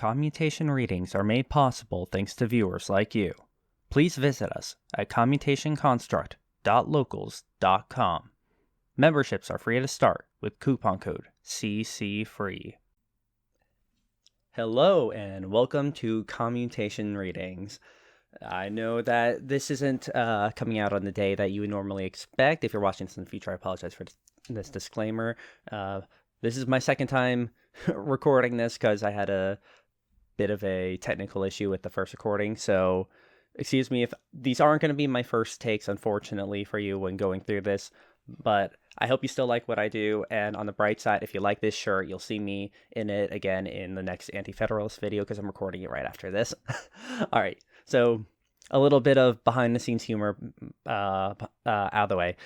Commutation readings are made possible thanks to viewers like you. Please visit us at commutationconstruct.locals.com. Memberships are free to start with coupon code CCFREE. Hello and welcome to Commutation Readings. I know that this isn't coming out on the day that you would normally expect. If you're watching this in the future, I apologize for this disclaimer. This is my second time recording this because I had a bit of a technical issue with the first recording. So excuse me if these aren't going to be my first takes, unfortunately, for you when going through this. But I hope you still like what I do. And on the bright side, if you like this shirt, you'll see me in it again in the next Anti-Federalist video because I'm recording it right after this. All right. So a little bit of behind-the-scenes humor out of the way.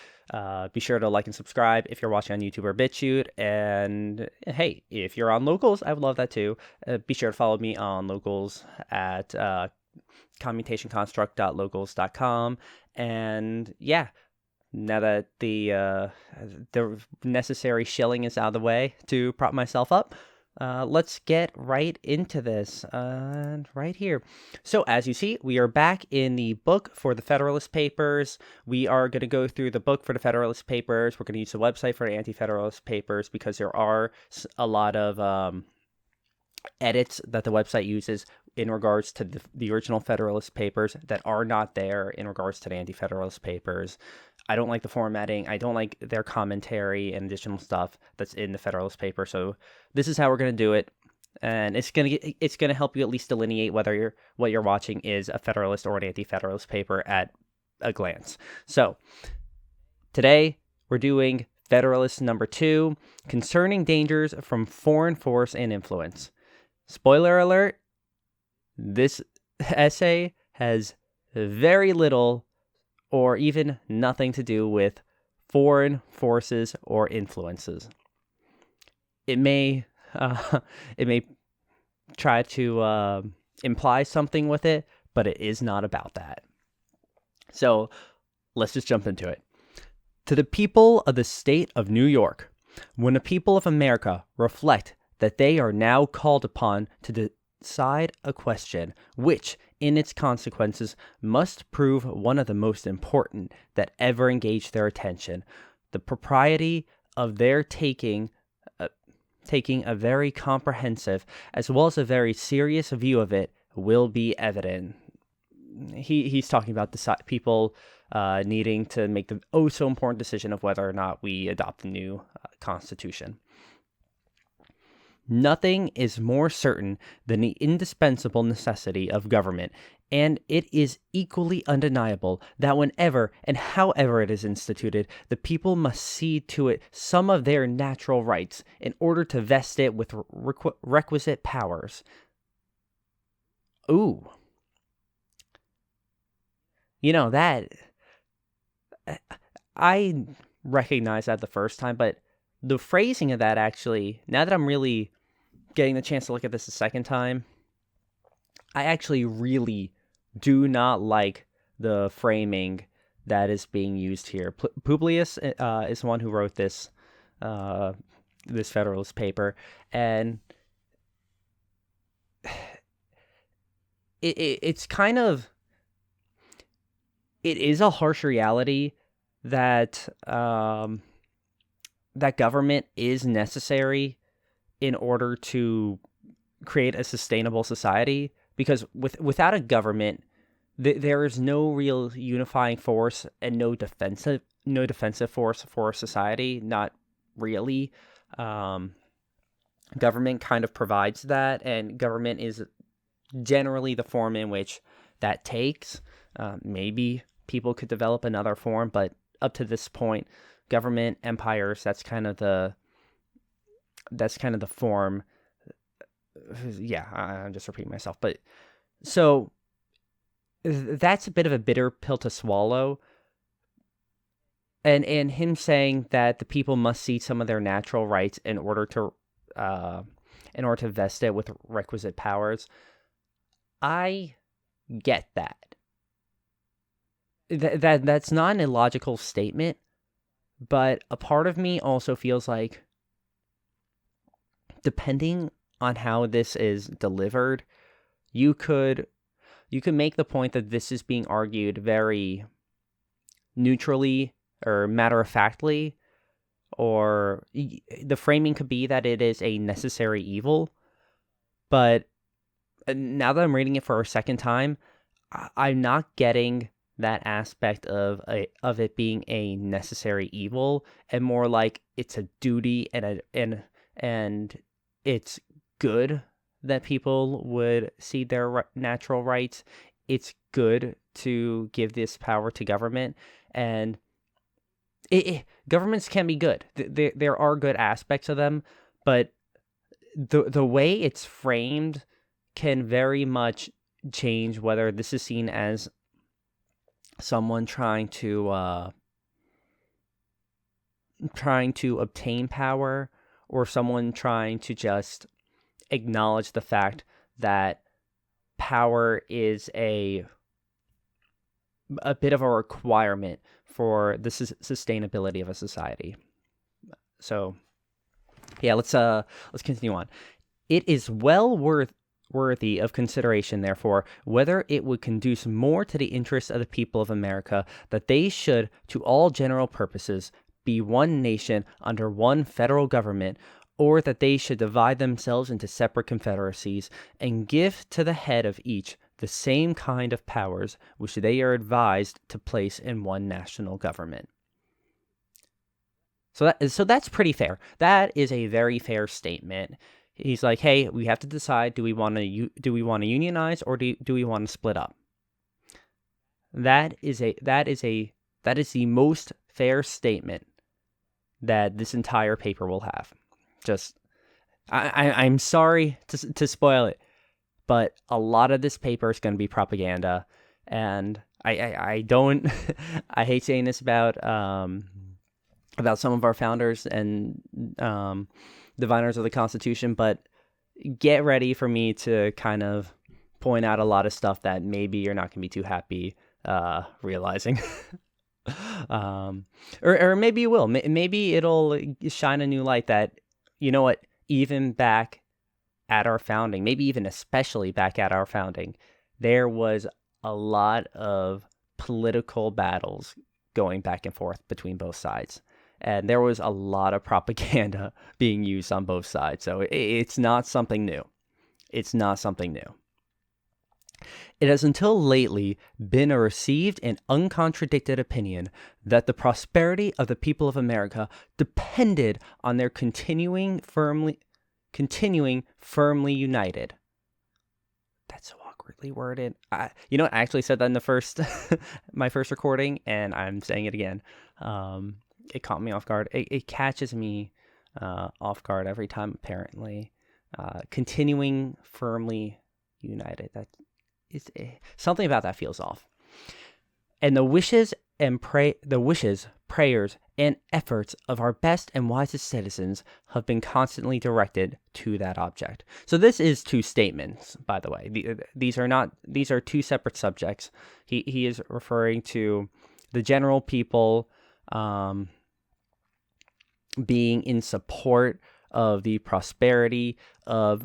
Be sure to like and subscribe if you're watching on YouTube or BitChute. And hey, if you're on Locals, I would love that too. Be sure to follow me on Locals at commutationconstruct.locals.com. And yeah, now that the necessary shilling is out of the way to prop myself up, let's get right into this right here. So as you see, we are back in the book for the Federalist Papers. We are going to go through the book for the Federalist Papers. We're going to use the website for the Anti-Federalist Papers because there are a lot of edits that the website uses in regards to the original Federalist Papers that are not there in regards to the Anti-Federalist Papers. I don't like the formatting. I don't like their commentary and additional stuff that's in the Federalist Paper. So this is how we're going to do it. And it's going to help you at least delineate whether what you're watching is a Federalist or an Anti-Federalist paper at a glance. So today we're doing Federalist number 2, Concerning Dangers from Foreign Force and Influence. Spoiler alert, this essay has very little or even nothing to do with foreign forces or influences. It may try to imply something with it, but it is not about that. So let's just jump into it. To the people of the state of New York, when the people of America reflect that they are now called upon to decide a question which, in its consequences, must prove one of the most important that ever engaged their attention, the propriety of their taking a very comprehensive as well as a very serious view of it will be evident. He's talking about the people needing to make the so important decision of whether or not we adopt the new Constitution. Nothing is more certain than the indispensable necessity of government, and it is equally undeniable that whenever and however it is instituted, the people must cede to it some of their natural rights in order to vest it with requisite powers. Ooh. You know, that I recognized that the first time, but the phrasing of that actually, now that I'm really getting the chance to look at this a second time, I actually really do not like the framing that is being used here. Publius is the one who wrote this this Federalist paper, and it's kind of, it is a harsh reality that that government is necessary in order to create a sustainable society, because without a government, there is no real unifying force and no defensive force for society. Not really. Government kind of provides that, and government is generally the form in which that takes. Maybe people could develop another form, but up to this point, government, empires, that's kind of the form. Yeah, I'm just repeating myself. But so that's a bit of a bitter pill to swallow. And him saying that the people must cede some of their natural rights in order to vest it with requisite powers. I get that. That's not an illogical statement, but a part of me also feels like, depending on how this is delivered, you could make the point that this is being argued very neutrally or matter-of-factly, or the framing could be that it is a necessary evil. But now that I'm reading it for a second time, I'm not getting that aspect of it being a necessary evil, and more like it's a duty and it's good that people would cede their natural rights. It's good to give this power to government, and governments can be good. There are good aspects of them, but the way it's framed can very much change whether this is seen as someone trying to obtain power, or someone trying to just acknowledge the fact that power is a bit of a requirement for the sustainability of a society. So, yeah, let's continue on. It is well worthy of consideration, therefore, whether it would conduce more to the interests of the people of America that they should, to all general purposes, be one nation under one federal government, or that they should divide themselves into separate confederacies and give to the head of each the same kind of powers which they are advised to place in one national government. So that's pretty fair. That is a very fair statement. He's like, hey, we have to decide: do we want to unionize, or do we want to split up? That is the most fair statement that this entire paper will have. Just, I'm sorry to spoil it, but a lot of this paper is going to be propaganda, and I don't I hate saying this about some of our founders and diviners of the Constitution, but get ready for me to kind of point out a lot of stuff that maybe you're not going to be too happy realizing. Or maybe you will. Maybe it'll shine a new light that, you know what, even back at our founding, maybe even especially back at our founding, there was a lot of political battles going back and forth between both sides. And there was a lot of propaganda being used on both sides. So it's not something new. It's not something new. It has until lately been a received and uncontradicted opinion that the prosperity of the people of America depended on their continuing firmly united. That's so awkwardly worded. I actually said that in the my first recording, and I'm saying it again. It caught me off guard. It catches me off guard every time, apparently. Continuing firmly united. That is something about that feels off. And the wishes, prayers, and efforts of our best and wisest citizens have been constantly directed to that object. So this is two statements, by the way. These are two separate subjects. He is referring to the general people being in support of the prosperity of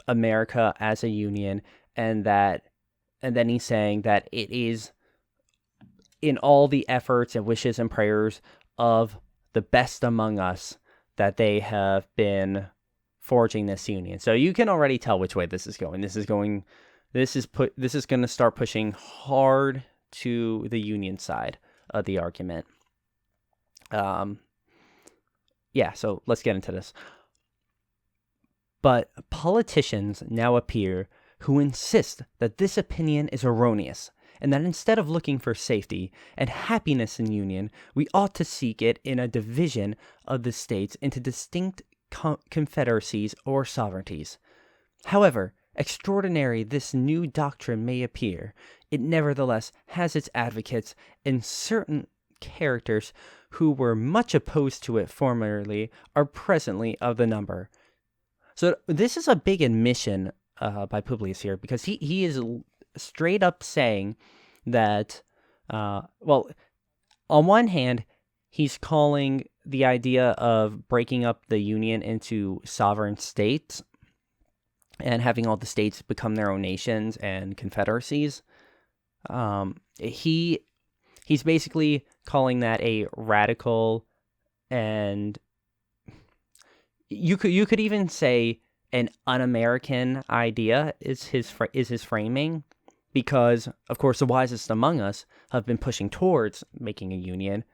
America as a union, and then he's saying that it is in all the efforts and wishes and prayers of the best among us that they have been forging this union. So you can already tell which way this is going. This is going to start pushing hard to the union side of the argument. Yeah, so let's get into this. But politicians now appear who insist that this opinion is erroneous, and that instead of looking for safety and happiness in union, we ought to seek it in a division of the states into distinct confederacies or sovereignties. However extraordinary this new doctrine may appear, it nevertheless has its advocates and certain characters who were much opposed to it formerly are presently of the number. So this is a big admission by Publius here, because he is straight up saying that, on one hand, he's calling the idea of breaking up the union into sovereign states and having all the states become their own nations and confederacies. He's basically calling that a radical, and you could even say an un-American idea is his framing, because of course the wisest among us have been pushing towards making a union,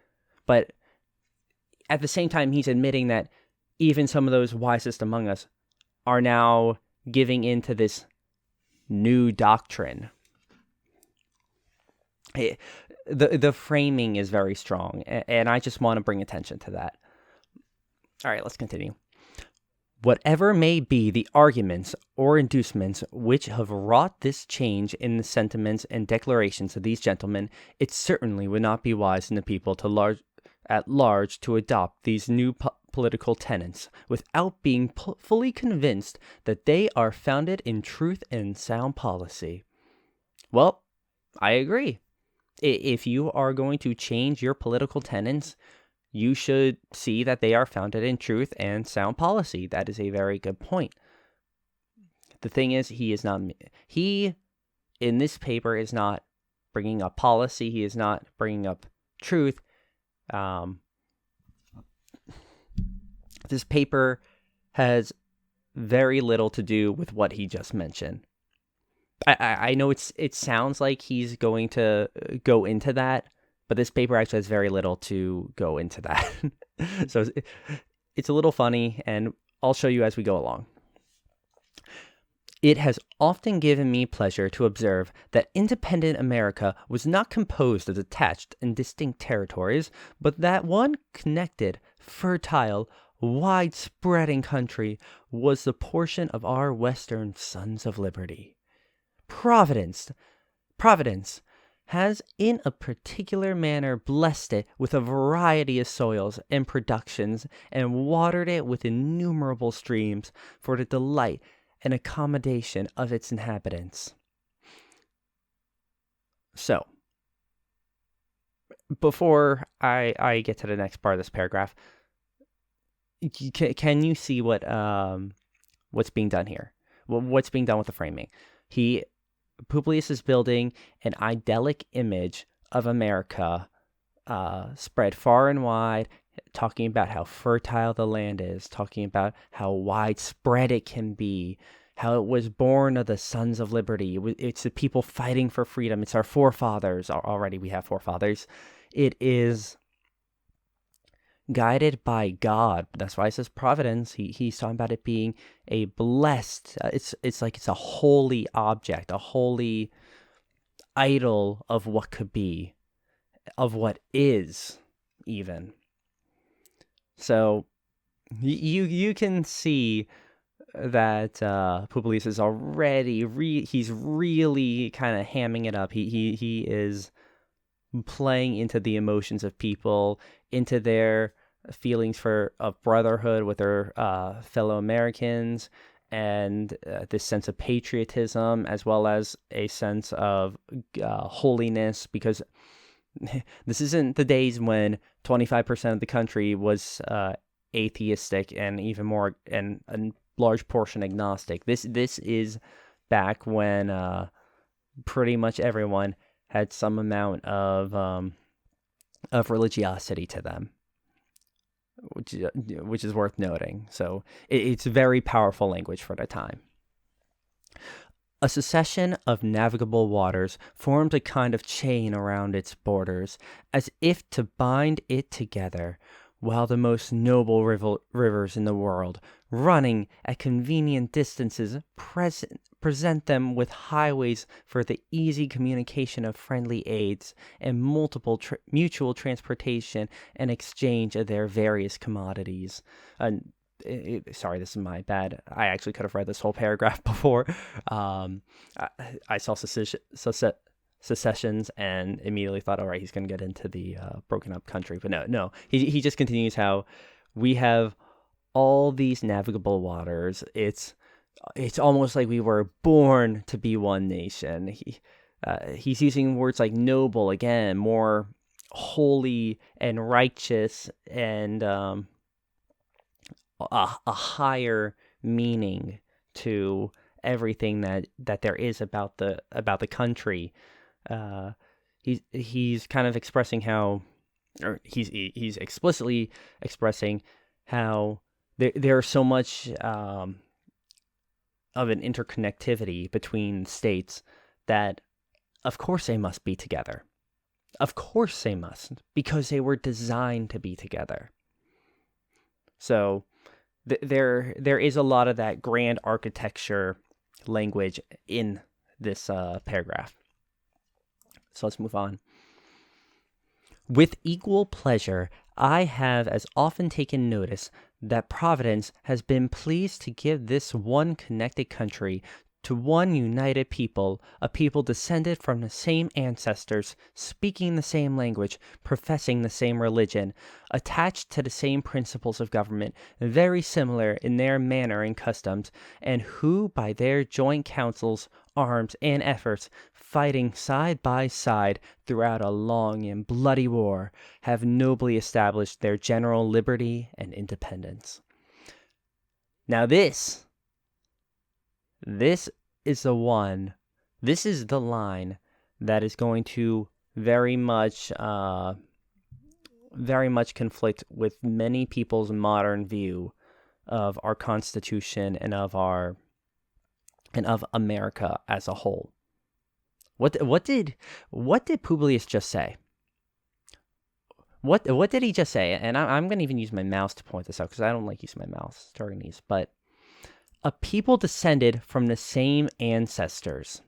but at the same time he's admitting that even some of those wisest among us are now giving into this new doctrine. The framing is very strong, and I just want to bring attention to that. All right, let's continue. Whatever may be the arguments or inducements which have wrought this change in the sentiments and declarations of these gentlemen, it certainly would not be wise in the people at large to adopt these new political tenets without being fully convinced that they are founded in truth and sound policy. Well, I agree. If you are going to change your political tenets, you should see that they are founded in truth and sound policy. That is a very good point. The thing is, he in this paper is not bringing up policy. He is not bringing up truth. This paper has very little to do with what he just mentioned. I know it sounds like he's going to go into that, but this paper actually has very little to go into that. So it's a little funny, and I'll show you as we go along. It has often given me pleasure to observe that independent America was not composed of detached and distinct territories, but that one connected, fertile, wide-spreading country was the portion of our Western Sons of Liberty. Providence has in a particular manner blessed it with a variety of soils and productions, and watered it with innumerable streams for the delight and accommodation of its inhabitants. So, before I get to the next part of this paragraph, can you see what's being done here? What's being done with the framing? Publius is building an idyllic image of America, spread far and wide, talking about how fertile the land is, talking about how widespread it can be, how it was born of the Sons of Liberty. It's the people fighting for freedom. It's our forefathers. Already we have forefathers. It is guided by God. That's why it says providence. He's talking about it being a blessed. It's like it's a holy object, a holy idol of what could be, of what is, even. So you can see that Publius is already he's really kind of hamming it up. He is playing into the emotions of people, into their feelings of brotherhood with their fellow Americans, and this sense of patriotism, as well as a sense of holiness, because this isn't the days when 25% of the country was atheistic, and even more, and a large portion agnostic. This is back when pretty much everyone had some amount of religiosity to them, which is worth noting. So it's very powerful language for the time. A succession of navigable waters formed a kind of chain around its borders, as if to bind it together, while the most noble rivers in the world, running at convenient distances, present them with highways for the easy communication of friendly aids, and multiple mutual transportation and exchange of their various commodities. Sorry, this is my bad. I actually could have read this whole paragraph before. I saw secessions and immediately thought, all right, he's going to get into the broken up country. But no. He just continues how we have all these navigable waters. It's almost like we were born to be one nation. He's using words like noble, again, more holy and righteous, and a higher meaning to everything that there is about the country. He's kind of expressing how, or he's explicitly expressing how there's so much of an interconnectivity between states that of course they must be together. Of course they must, because they were designed to be together. So there is a lot of that grand architecture language in this paragraph. So let's move on. With equal pleasure, I have as often taken notice that Providence has been pleased to give this one connected country to one united people, a people descended from the same ancestors, speaking the same language, professing the same religion, attached to the same principles of government, very similar in their manner and customs, and who by their joint counsels, arms, and efforts, fighting side by side throughout a long and bloody war, have nobly established their general liberty and independence. Now this is the line that is going to very much conflict with many people's modern view of our Constitution and of America as a whole. What did Publius just say? What did he just say? And I'm going to even use my mouse to point this out because I don't like using my mouse during these, but a people descended from the same ancestors.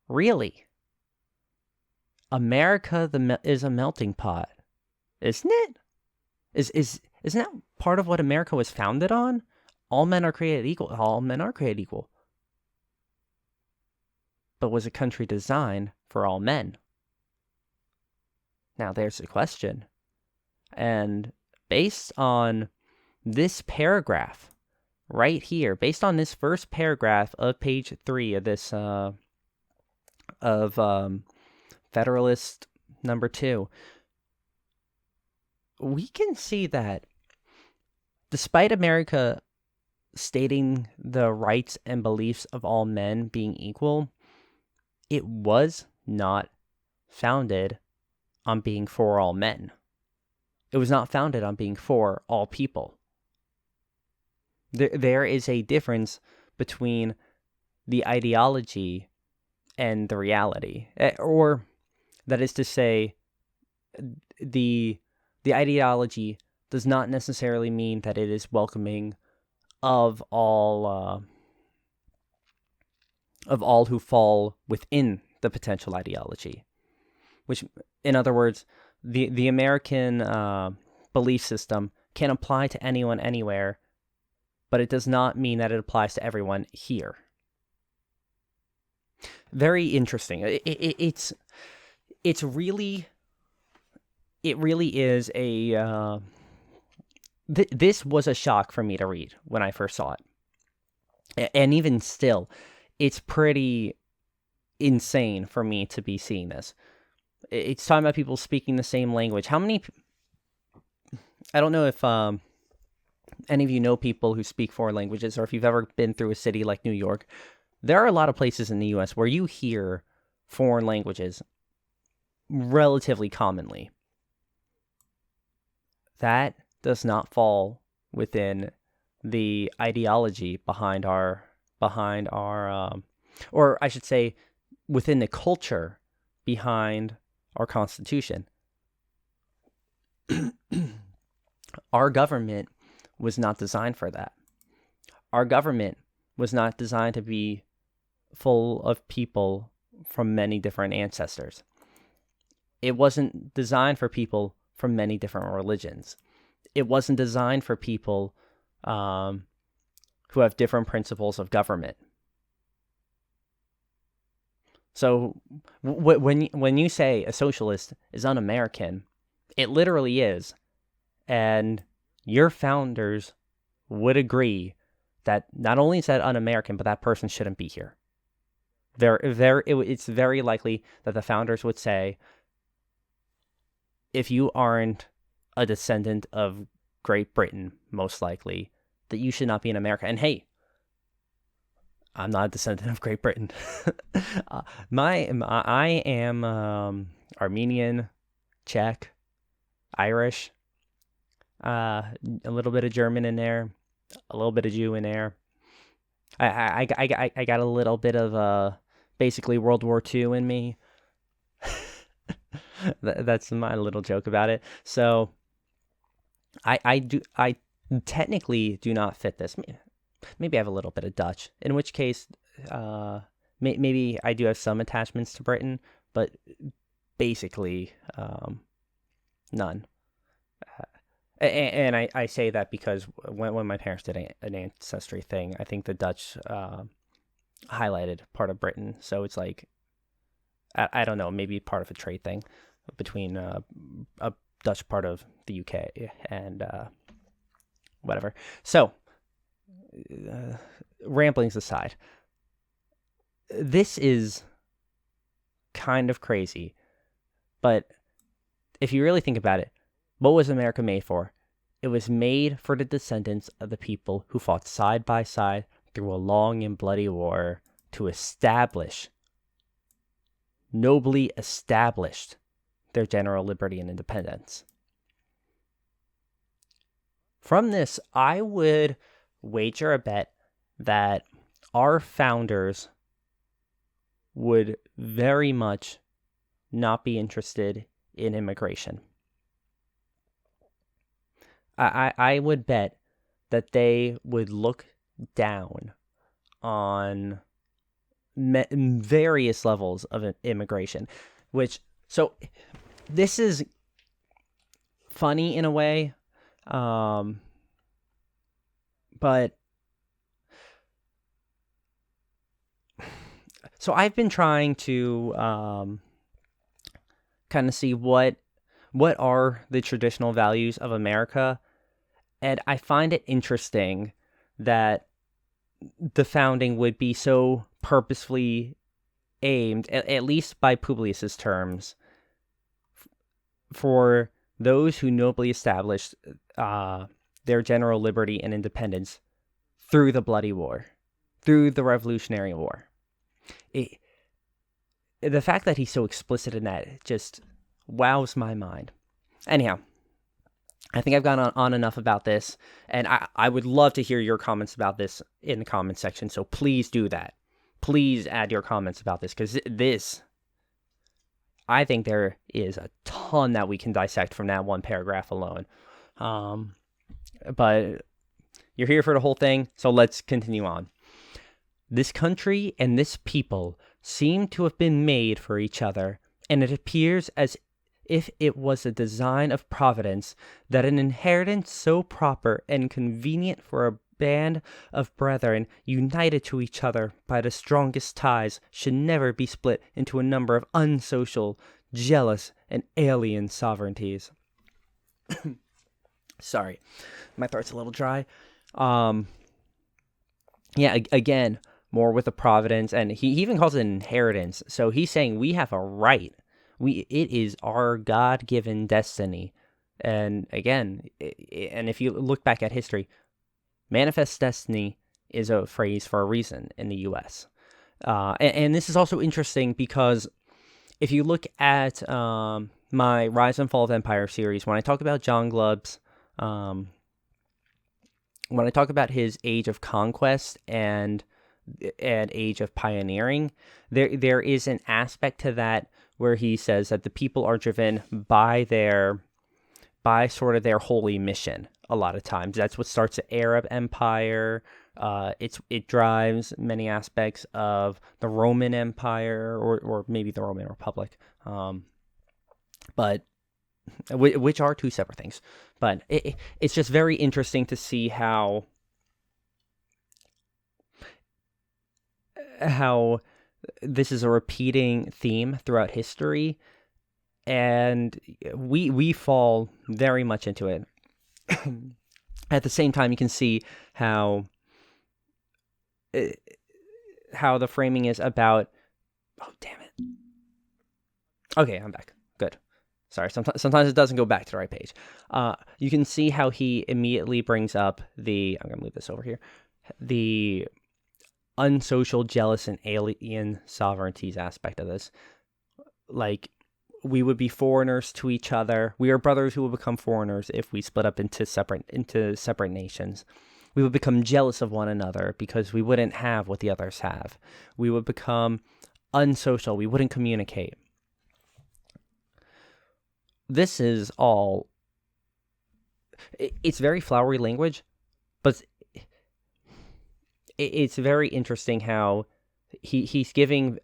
Really? America is a melting pot, isn't it? Isn't that part of what America was founded on? All men are created equal. All men are created equal. But was a country designed for all men? Now there's the question. And based on this paragraph right here, based on this first paragraph of page 3 of this Federalist number 2, we can see that despite America stating the rights and beliefs of all men being equal, it was not founded on being for all men. It was not founded on being for all people. There is a difference between the ideology and the reality. Or, that is to say, the ideology does not necessarily mean that it is welcoming of all who fall within the potential ideology. Which, in other words, the American belief system can apply to anyone anywhere, but it does not mean that it applies to everyone here. Very interesting. It really is a. This was a shock for me to read when I first saw it, and even still, it's pretty insane for me to be seeing this. It's talking about people speaking the same language. How many? I don't know if any of you know people who speak foreign languages, or if you've ever been through a city like New York. There are a lot of places in the U.S. where you hear foreign languages relatively commonly. That does not fall within the ideology behind our, or I should say, within the culture behind our Constitution. Our government was not designed for that. Our government was not designed to be full of people from many different ancestors. It wasn't designed for people from many different religions. It wasn't designed for people who have different principles of government. So when you say a socialist is un-American, it literally is. And your founders would agree that not only is that un-American, but that person shouldn't be here. It's very likely that the founders would say, if you aren't a descendant of Great Britain, most likely, that you should not be in America. And hey, I'm not a descendant of Great Britain. I am Armenian, Czech, Irish, a little bit of German in there, a little bit of Jew in there. I got a little bit of basically World War II in me. That's my little joke about it. So I technically do not fit this. Maybe I have a little bit of Dutch, in which case maybe I do have some attachments to Britain, but basically none. And I say that because when my parents did an ancestry thing, I think the Dutch highlighted part of Britain. So it's like, I don't know, maybe part of a trade thing between a Dutch part of the UK and whatever. So, ramblings aside, this is kind of crazy, but if you really think about it, what was America made for? It was made for the descendants of the people who fought side by side through a long and bloody war to nobly established their general liberty and independence. From this, I would wager a bet that our founders would very much not be interested in immigration. I would bet that they would look down on various levels of immigration, so this is funny in a way, but so I've been trying to kind of see what are the traditional values of America, and I find it interesting that the founding would be so purposefully aimed, at least by Publius's terms, for those who nobly established their general liberty and independence through the bloody war, through the Revolutionary War. The fact that he's so explicit in that just wows my mind. Anyhow, I think I've gone on enough about this, and I would love to hear your comments about this in the comments section, so please do that. Please add your comments about this, because I think there is a ton that we can dissect from that one paragraph alone. But you're here for the whole thing, so let's continue on. This country and this people seem to have been made for each other, and it appears as if it was a design of Providence that an inheritance so proper and convenient for a band of brethren united to each other by the strongest ties should never be split into a number of unsocial, jealous, and alien sovereignties. Sorry, my throat's a little dry. Again, more with the Providence, and he even calls it an inheritance. So he's saying we have a right. It is our God-given destiny. And again, and if you look back at history, manifest destiny is a phrase for a reason in the U.S. And this is also interesting because if you look at my Rise and Fall of Empire series, when I talk about John Glubb's, when I talk about his age of conquest and age of pioneering, there is an aspect to that where he says that the people are driven by sort of their holy mission. A lot of times, that's what starts the Arab Empire. It drives many aspects of the Roman Empire, or maybe the Roman Republic, but which are two separate things. But it's just very interesting to see how this is a repeating theme throughout history, and we fall very much into it. At the same time, you can see how the framing is about... Oh, damn it. Okay, I'm back. Good. Sorry, sometimes it doesn't go back to the right page. You can see how he immediately brings up I'm going to move this over here, the unsocial, jealous, and alien sovereignties aspect of this. Like, we would be foreigners to each other. We are brothers who will become foreigners if we split up into separate nations. We would become jealous of one another because we wouldn't have what the others have. We would become unsocial. We wouldn't communicate. This is all, it's very flowery language, but it's very interesting how he's giving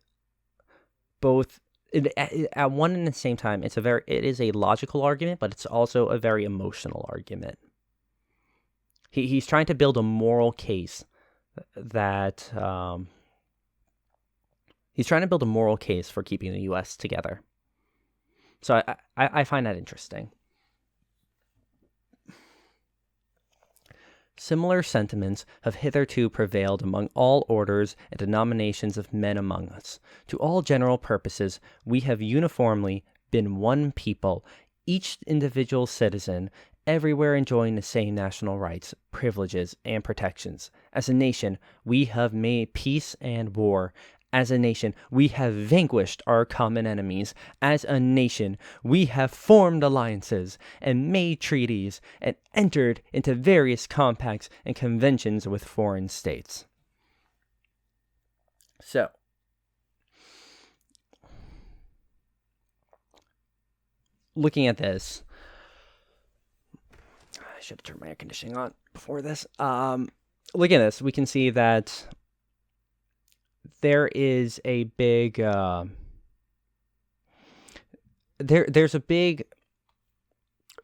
both at one and the same time. It is a logical argument, but it's also a very emotional argument. He's trying to build a moral case that he's trying to build a moral case for keeping the U.S. together. So I find that interesting. Similar sentiments have hitherto prevailed among all orders and denominations of men among us. To all general purposes, we have uniformly been one people, each individual citizen, everywhere enjoying the same national rights, privileges, and protections. As a nation, we have made peace and war. As a nation, we have vanquished our common enemies. As a nation, we have formed alliances and made treaties and entered into various compacts and conventions with foreign states. So, looking at this, I should have turned my air conditioning on before this. Looking at this, we can see that there is a big there's a big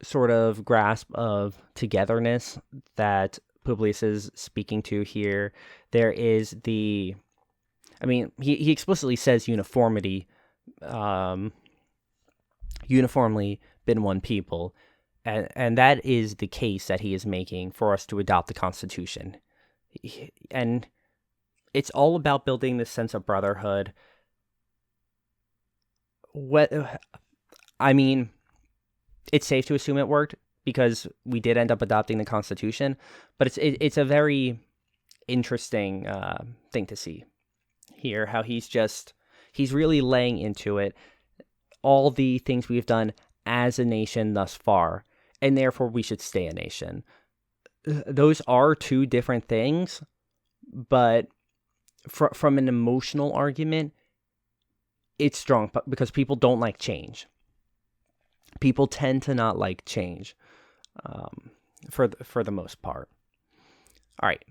sort of grasp of togetherness that Publius is speaking to here. There is he explicitly says uniformity, uniformly been one people, and that is the case that he is making for us to adopt the Constitution. And it's all about building this sense of brotherhood. It's safe to assume it worked because we did end up adopting the Constitution, but it's a very interesting thing to see here, how he's really laying into it all the things we've done as a nation thus far, and therefore we should stay a nation. Those are two different things, but from an emotional argument, it's strong because people don't like change. People tend to not like change, for the most part. All right.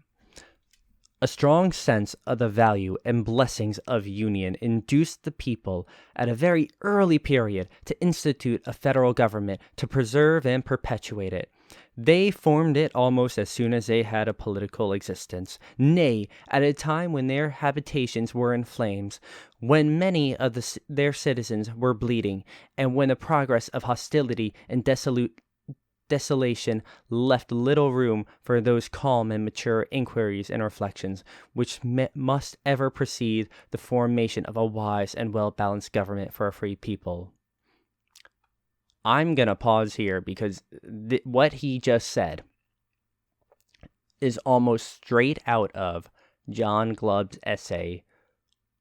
A strong sense of the value and blessings of union induced the people at a very early period to institute a federal government to preserve and perpetuate it. They formed it almost as soon as they had a political existence, nay, at a time when their habitations were in flames, when many of their citizens were bleeding, and when the progress of hostility and desolation left little room for those calm and mature inquiries and reflections which must ever precede the formation of a wise and well-balanced government for a free people. I'm going to pause here because what he just said is almost straight out of John Glubb's essay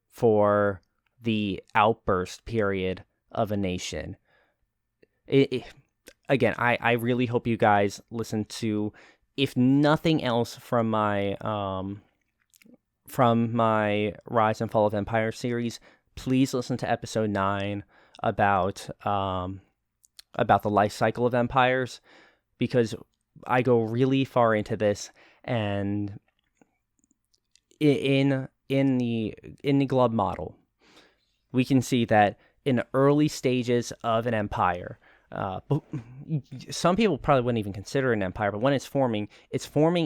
for the outburst period of a nation. Again, I really hope you guys listen to, if nothing else, from my Rise and Fall of Empire series, please listen to episode 9 about the life cycle of empires, because I go really far into this, and in the Glubb model, we can see that in the early stages of an empire, some people probably wouldn't even consider it an empire, but when it's forming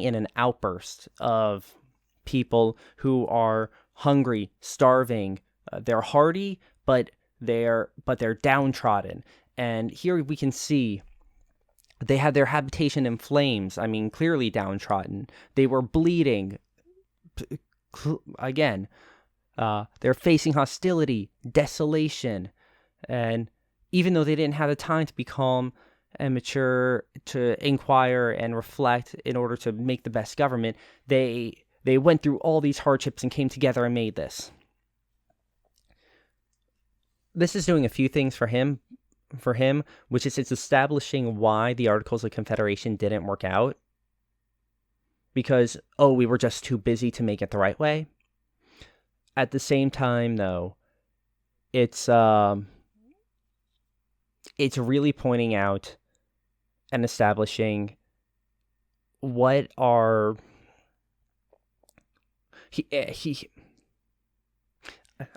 in an outburst of people who are hungry, starving. They're hardy, but they're downtrodden. And here we can see they had their habitation in flames. I mean, clearly downtrodden. They were bleeding. Again, they're facing hostility, desolation, and even though they didn't have the time to be calm and mature, to inquire and reflect in order to make the best government, they went through all these hardships and came together and made this. This is doing a few things for him, which is it's establishing why the Articles of Confederation didn't work out. Because, we were just too busy to make it the right way. At the same time, though, it's really pointing out and establishing what are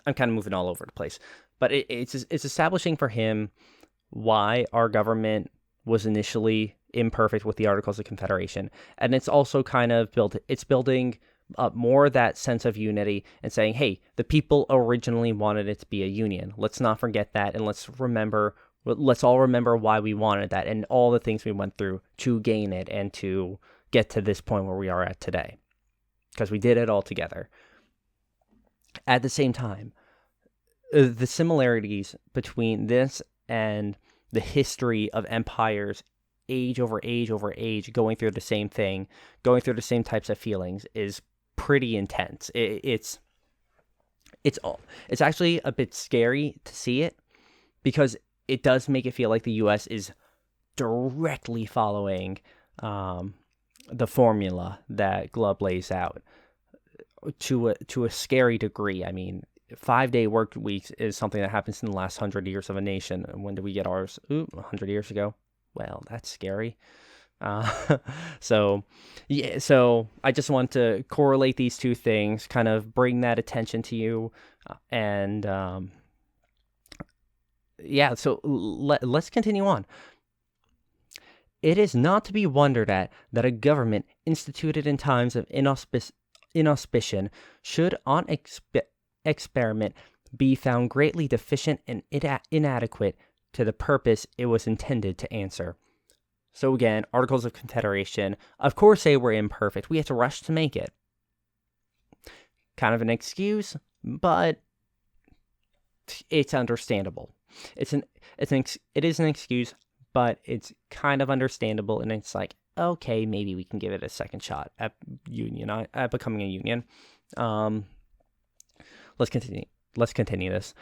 I'm kind of moving all over the place, but it's establishing for him why our government was initially imperfect with the Articles of Confederation, and it's also kind of building up more that sense of unity and saying, hey, the people originally wanted it to be a union. Let's not forget that, and let's all remember why we wanted that and all the things we went through to gain it and to get to this point where we are at today, because we did it all together. At the same time, the similarities between this and the history of empires age over age over age going through the same thing, going through the same types of feelings is pretty intense. It's actually a bit scary to see it, because it does make it feel like the U.S. is directly following the formula that Glubb lays out to a scary degree. I mean, 5-day work weeks is something that happens in the last 100 years of a nation. When did we get ours? 100 years ago. Well, that's scary. So I just want to correlate these two things, kind of bring that attention to you, and so let's continue on. It is not to be wondered at that a government instituted in times of inauspicion should on experiment be found greatly deficient and inadequate to the purpose it was intended to answer. So again, Articles of Confederation, of course they were imperfect. We had to rush to make it. Kind of an excuse, but it's understandable. It is an excuse, but it's kind of understandable, and it's like, okay, maybe we can give it a second shot at becoming a union. Let's continue this.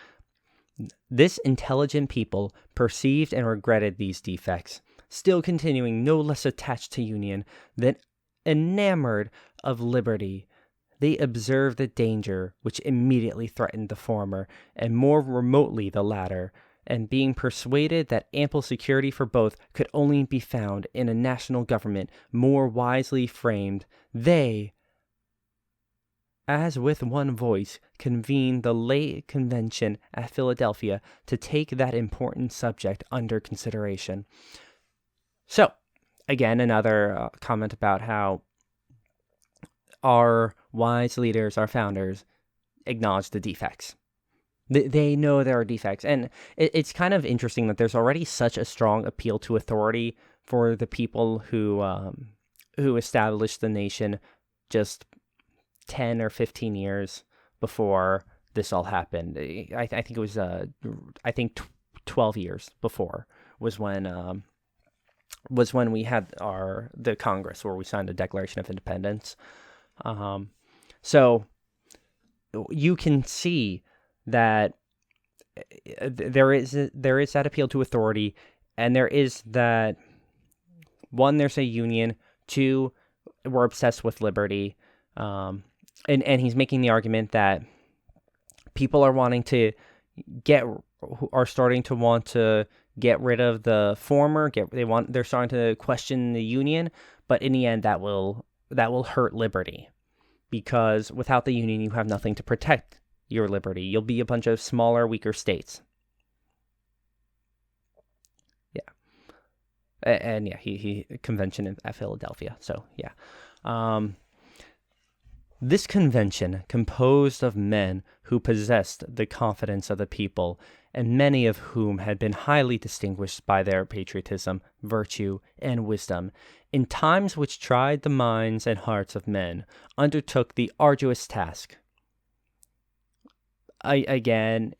This intelligent people perceived and regretted these defects, still continuing no less attached to union than enamored of liberty. They observed the danger which immediately threatened the former, and more remotely the latter, and being persuaded that ample security for both could only be found in a national government more wisely framed, they, as with one voice, convened the late convention at Philadelphia to take that important subject under consideration. So, again, another comment about how our wise leaders, our founders, acknowledge the defects. They know there are defects, and it's kind of interesting that there's already such a strong appeal to authority for the people who established the nation just 10 or 15 years before this all happened. I think it was 12 years before was when we had the Congress where we signed the Declaration of Independence. So you can see that there is that appeal to authority, and there is that, one, there's a union, two, we're obsessed with liberty, and he's making the argument that people are starting to want to get rid of the former, they're starting to question the union, but in the end that will hurt liberty, because without the union you have nothing to protect your liberty. You'll be a bunch of smaller, weaker states. Yeah. And he convention at Philadelphia. So, yeah. This convention, composed of men who possessed the confidence of the people, and many of whom had been highly distinguished by their patriotism, virtue, and wisdom, in times which tried the minds and hearts of men, undertook the arduous task again,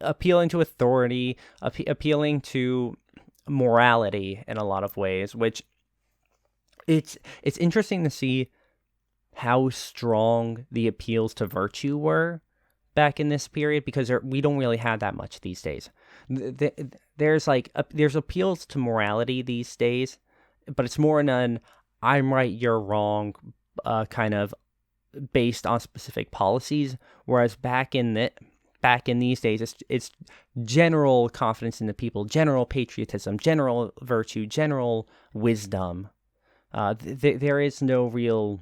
appealing to authority, appealing to morality in a lot of ways, which it's interesting to see how strong the appeals to virtue were back in this period, because we don't really have that much these days. There's there's appeals to morality these days, but it's more in an I'm right, you're wrong kind of based on specific policies, whereas back in these days, it's general confidence in the people, general patriotism, general virtue, general wisdom. There is no real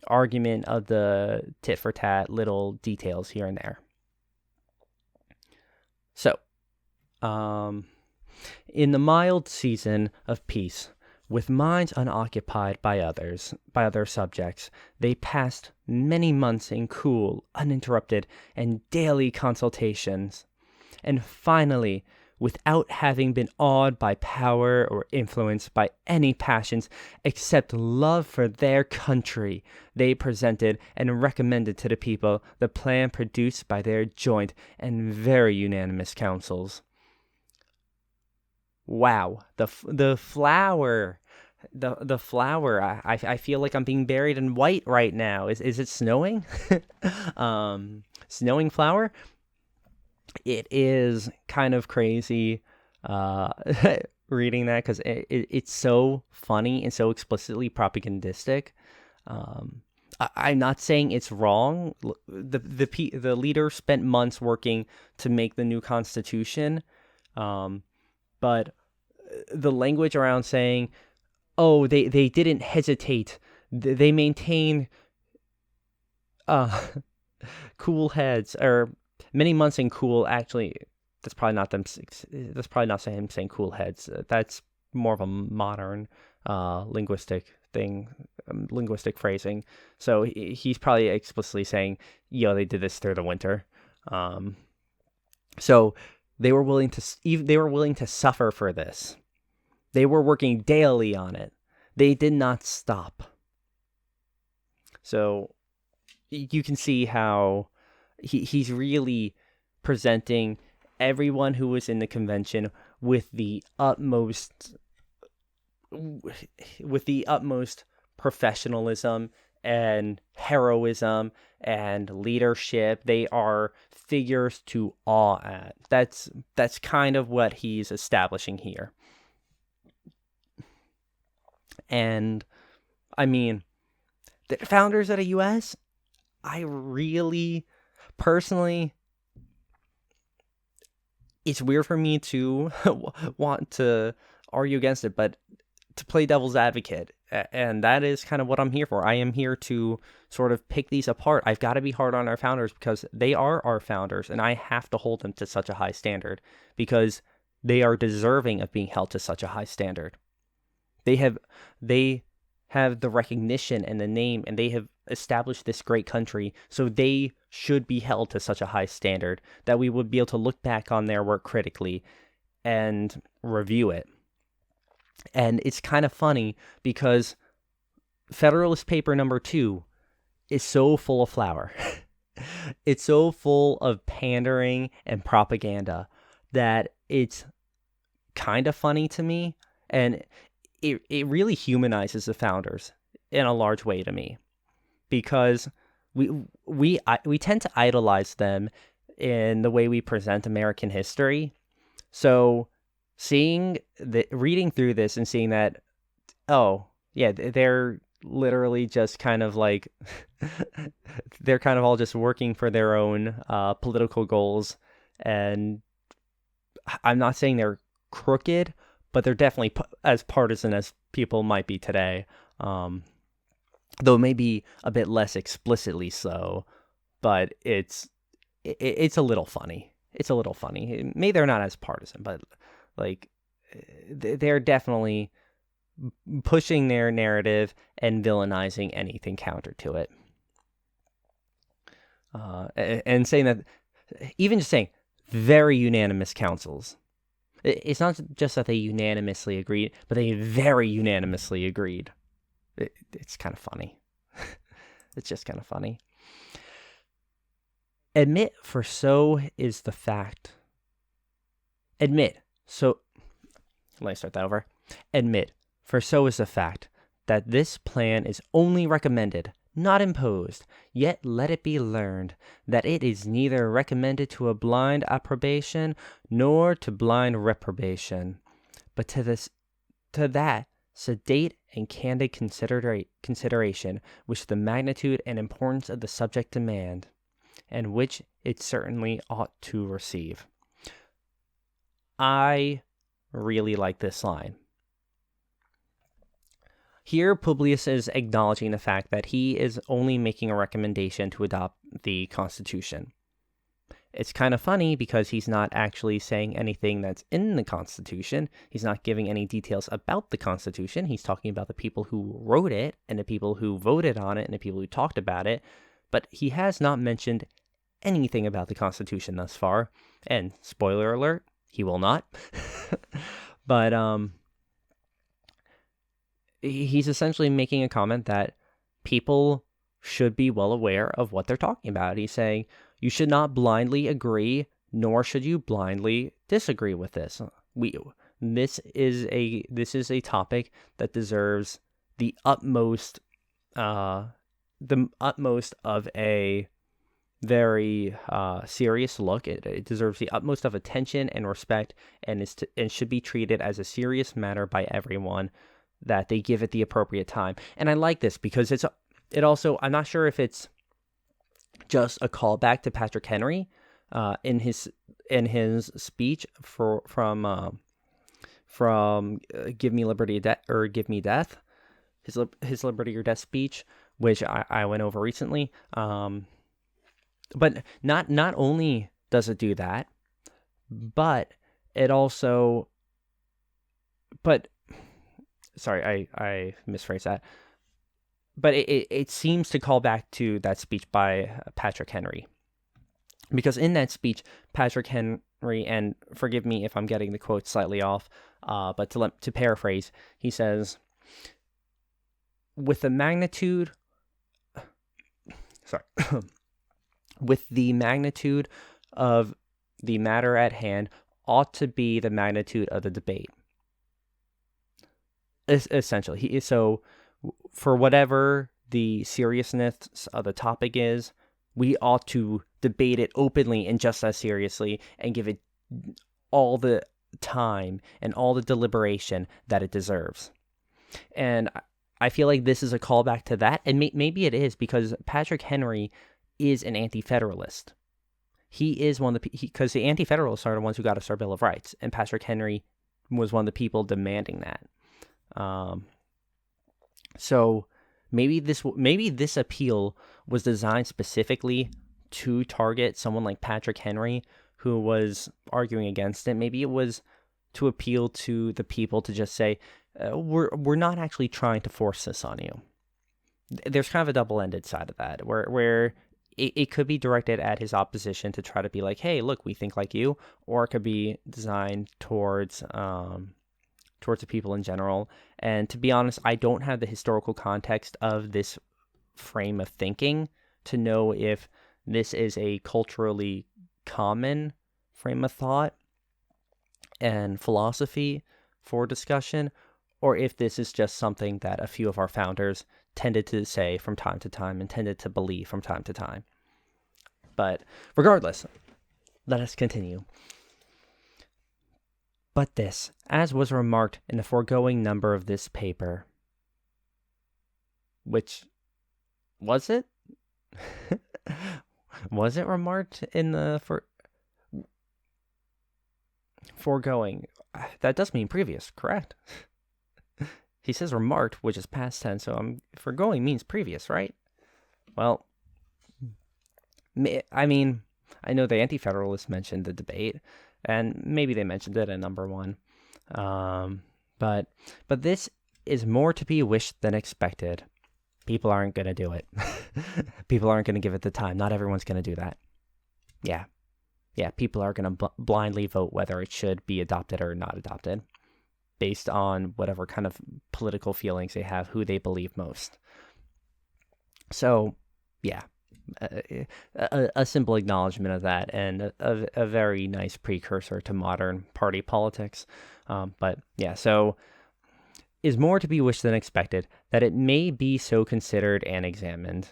argument of the tit for tat little details here and there. So, in the mild season of peace, with minds unoccupied by other subjects, they passed many months in cool, uninterrupted, and daily consultations. And finally, without having been awed by power or influenced by any passions except love for their country, they presented and recommended to the people the plan produced by their joint and very unanimous councils. Wow, the flower, the flower. I feel like I'm being buried in white right now. Is it snowing? Snowing flower. It is kind of crazy reading that, because it's so funny and so explicitly propagandistic. I'm not saying it's wrong. The leader spent months working to make the new constitution, but the language around saying, oh, they didn't hesitate, they maintained cool heads, or many months in cool. Actually, that's probably not him saying cool heads. That's more of a modern linguistic thing, linguistic phrasing. So he's probably explicitly saying, they did this through the winter. So they were willing to suffer for this. They were working daily on it. They did not stop. So you can see how he's really presenting everyone who was in the convention with the utmost professionalism and heroism and leadership. They are figures to awe at. That's kind of what he's establishing here. And I mean, the founders of the U.S., I really, personally, it's weird for me to want to argue against it, but to play devil's advocate, and that is kind of what I'm here for. I am here to sort of pick these apart. I've got to be hard on our founders because they are our founders, and I have to hold them to such a high standard because they are deserving of being held to such a high standard. They have the recognition and the name, and they have established this great country, so they should be held to such a high standard that we would be able to look back on their work critically and review it. And it's kind of funny because Federalist Paper number 2 is so full of flour. It's so full of pandering and propaganda that it's kind of funny to me, and it really humanizes the founders in a large way to me, because we tend to idolize them in the way we present American history. So reading through this and seeing that, oh yeah, they're literally just kind of like they're kind of all just working for their own political goals, and I'm not saying they're crooked, but they're definitely as partisan as people might be today, though maybe a bit less explicitly so. But it's a little funny. It's a little funny. Maybe they're not as partisan, but like they're definitely pushing their narrative and villainizing anything counter to it. And saying that, even just saying very unanimous councils. It's not just that they unanimously agreed, but they very unanimously agreed. It's kind of funny. It's just kind of funny. Admit, for so is the fact. Admit, so, let me start that over. Admit, for so is the fact, that this plan is only recommended, not imposed, yet let it be learned that it is neither recommended to a blind approbation nor to blind reprobation, but to that sedate and candid consideration which the magnitude and importance of the subject demand, and which it certainly ought to receive. I really like this line. Here, Publius is acknowledging the fact that he is only making a recommendation to adopt the Constitution. It's kind of funny because he's not actually saying anything that's in the Constitution. He's not giving any details about the Constitution. He's talking about the people who wrote it and the people who voted on it and the people who talked about it. But he has not mentioned anything about the Constitution thus far. And spoiler alert, he will not. But he's essentially making a comment that people should be well aware of what they're talking about. He's saying you should not blindly agree, nor should you blindly disagree with this. This is a topic that deserves the utmost of a very serious look. It deserves the utmost of attention and respect, and should be treated as a serious matter by everyone, that they give it the appropriate time. And I like this because it also, I'm not sure if it's just a callback to Patrick Henry in his speech from Give Me Liberty or Give Me Death, his Liberty or Death speech, which I went over recently. But not only does it do that, but it also, sorry, I misphrased that. But it seems to call back to that speech by Patrick Henry. Because in that speech, Patrick Henry, and forgive me if I'm getting the quote slightly off, but to paraphrase, he says, with the magnitude of the matter at hand ought to be the magnitude of the debate. Essentially, so for whatever the seriousness of the topic is, we ought to debate it openly and just as seriously and give it all the time and all the deliberation that it deserves. And I feel like this is a callback to that, and maybe it is because Patrick Henry is an anti-federalist. He is one of the, because the anti-federalists are the ones who got us our Bill of Rights, and Patrick Henry was one of the people demanding that. So maybe this appeal was designed specifically to target someone like Patrick Henry, who was arguing against it. Maybe it was to appeal to the people to just say, we're not actually trying to force this on you. There's kind of a double-ended side of that, where it could be directed at his opposition to try to be like, hey, look, we think like you, or it could be designed towards the people in general. And to be honest, I don't have the historical context of this frame of thinking to know if this is a culturally common frame of thought and philosophy for discussion, or if this is just something that a few of our founders tended to say from time to time and tended to believe from time to time. But regardless, let us continue. But this, as was remarked in the foregoing number of this paper, which, was it? Was it remarked in the foregoing? That does mean previous, correct? He says remarked, which is past tense, so foregoing means previous, right? Well, I mean, I know the Anti-Federalists mentioned the debate, and maybe they mentioned it in number 1. But this is more to be wished than expected. People aren't going to do it. People aren't going to give it the time. Not everyone's going to do that. Yeah, people are going to blindly vote whether it should be adopted or not adopted, based on whatever kind of political feelings they have, who they believe most. So, yeah, a simple acknowledgement of that, and a very nice precursor to modern party politics. But yeah, so is more to be wished than expected that it may be so considered and examined.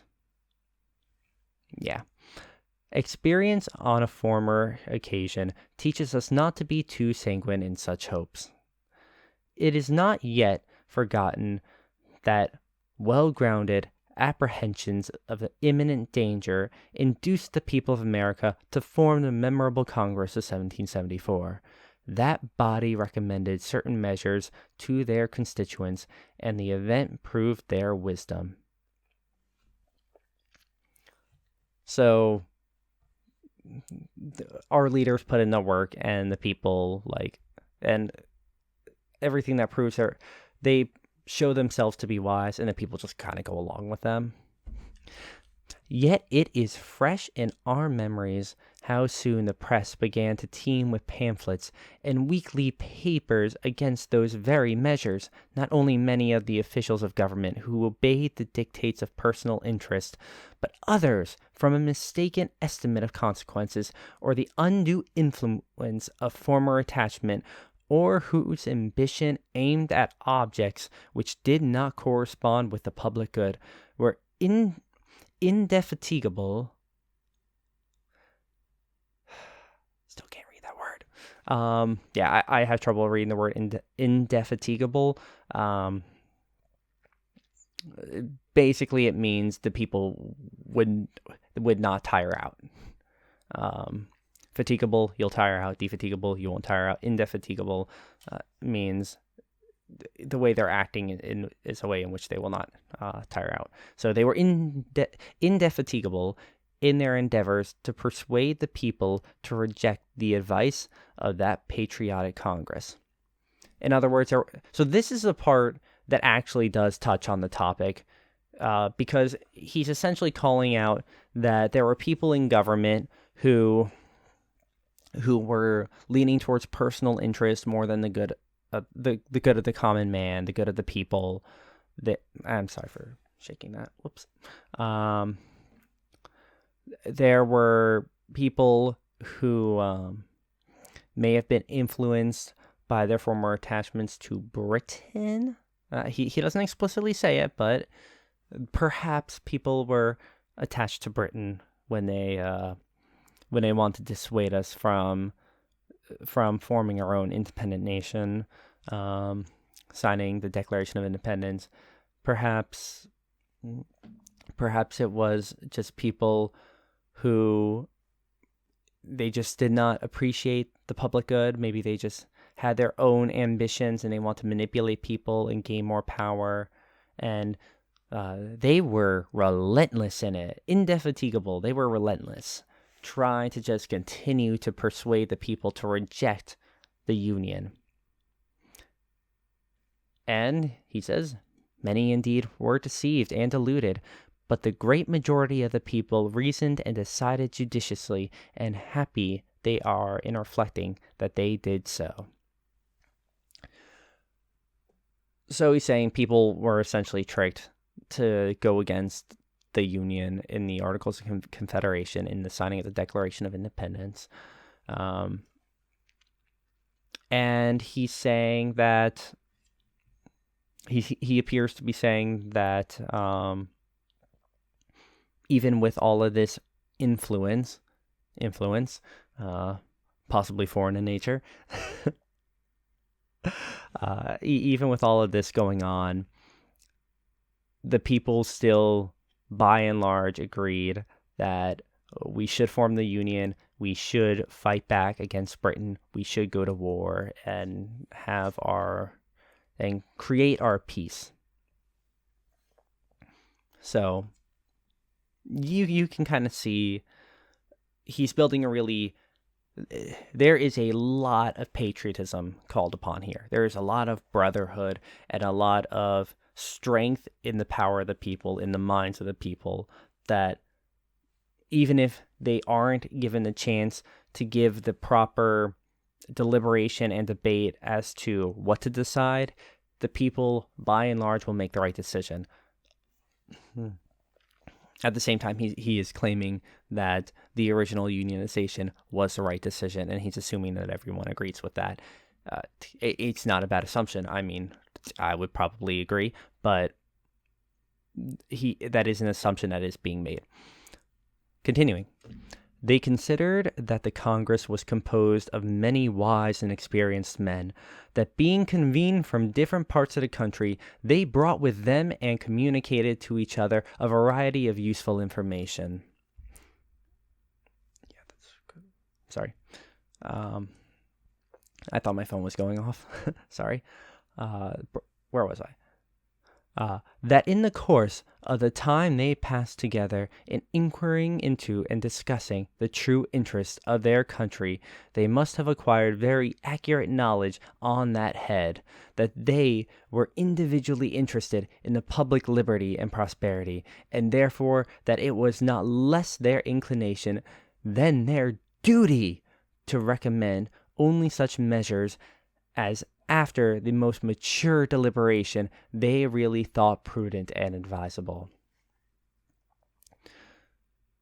Yeah. Experience on a former occasion teaches us not to be too sanguine in such hopes. It is not yet forgotten that well-grounded apprehensions of imminent danger induced the people of America to form the memorable Congress of 1774. That body recommended certain measures to their constituents, and the event proved their wisdom. So our leaders put in the work, and the people and everything that proves they show themselves to be wise, and the people just kind of go along with them. Yet it is fresh in our memories how soon the press began to teem with pamphlets and weekly papers against those very measures. Not only many of the officials of government who obeyed the dictates of personal interest, but others from a mistaken estimate of consequences or the undue influence of former attachment, or whose ambition aimed at objects which did not correspond with the public good, were indefatigable. Still can't read that word. I have trouble reading the word indefatigable. Basically, it means the people would not tire out. Fatigable, you'll tire out. Defatigable, you won't tire out. Indefatigable means the way they're acting is a way in which they will not tire out. So they were indefatigable in their endeavors to persuade the people to reject the advice of that patriotic Congress. In other words, so this is the part that actually does touch on the topic, because he's essentially calling out that there were people in government who were leaning towards personal interest more than the good of the common man, the good of the people. I'm sorry for shaking that. Whoops. There were people who may have been influenced by their former attachments to Britain. He doesn't explicitly say it, but perhaps people were attached to Britain when they want to dissuade us from forming our own independent nation, signing the Declaration of Independence. Perhaps it was just people who they just did not appreciate the public good. Maybe they just had their own ambitions and they want to manipulate people and gain more power. And they were relentless in it. Indefatigable. They were relentless, trying to just continue to persuade the people to reject the Union. And he says, many indeed were deceived and deluded, but the great majority of the people reasoned and decided judiciously, and happy they are in reflecting that they did so. So he's saying people were essentially tricked to go against the Union in the Articles of Confederation, in the signing of the Declaration of Independence. And he's saying that he appears to be saying that even with all of this influence, possibly foreign in nature, even with all of this going on, the people still, by and large, agreed that we should form the Union, we should fight back against Britain, we should go to war and create our peace. So you can kind of see he's building there is a lot of patriotism called upon here. There is a lot of brotherhood and a lot of strength in the power of the people, in the minds of the people, that even if they aren't given the chance to give the proper deliberation and debate as to what to decide, the people, by and large, will make the right decision. At the same time, he is claiming that the original unionization was the right decision, and he's assuming that everyone agrees with that. It's not a bad assumption. I mean, I would probably agree, but that is an assumption that is being made. Continuing. They considered that the Congress was composed of many wise and experienced men, that being convened from different parts of the country, they brought with them and communicated to each other a variety of useful information. Yeah, that's good. Sorry. I thought my phone was going off. Sorry. Where was I? That in the course of the time they passed together in inquiring into and discussing the true interests of their country, they must have acquired very accurate knowledge on that head, that they were individually interested in the public liberty and prosperity, and therefore that it was not less their inclination than their duty to recommend only such measures as after the most mature deliberation they really thought prudent and advisable.